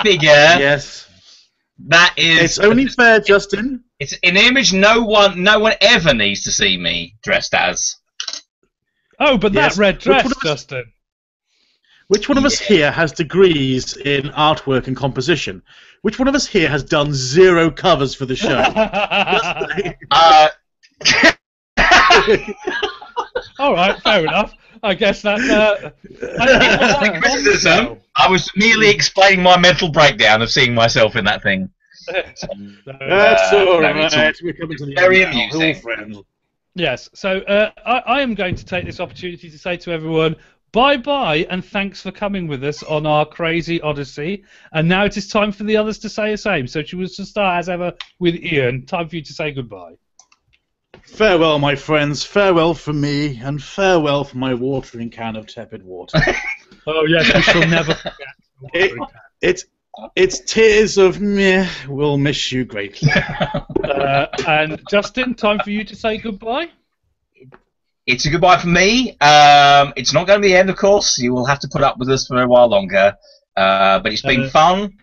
Speaker 2: figure.
Speaker 3: Yes.
Speaker 2: That is.
Speaker 3: It's only fair, Justin.
Speaker 2: It's an image no one ever needs to see me dressed as.
Speaker 1: Oh, but that red dress, Justin.
Speaker 3: Which one of us here has degrees in artwork and composition? Which one of us here has done 0 covers for the show?
Speaker 1: All right, fair enough. I guess that.
Speaker 2: Criticism. I was merely explaining my mental breakdown of seeing myself in that thing.
Speaker 3: That's all right. We're coming to the
Speaker 2: very
Speaker 3: end now.
Speaker 2: amusing.
Speaker 1: Yes. So I am going to take this opportunity to say to everyone, bye-bye, and thanks for coming with us on our crazy odyssey. And now it is time for the others to say the same. So she was to start, as ever, with Ian. Time for you to say goodbye.
Speaker 3: Farewell, my friends. Farewell from me, and farewell from my watering can of tepid water.
Speaker 1: Oh yes, we shall never forget.
Speaker 3: It's tears of meh. We'll miss you greatly.
Speaker 1: And Justin, time for you to say goodbye.
Speaker 2: It's a goodbye from me. It's not going to be the end, of course. You will have to put up with us for a while longer. But it's been fun.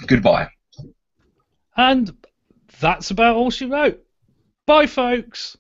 Speaker 2: Goodbye.
Speaker 1: And that's about all she wrote. Bye, folks.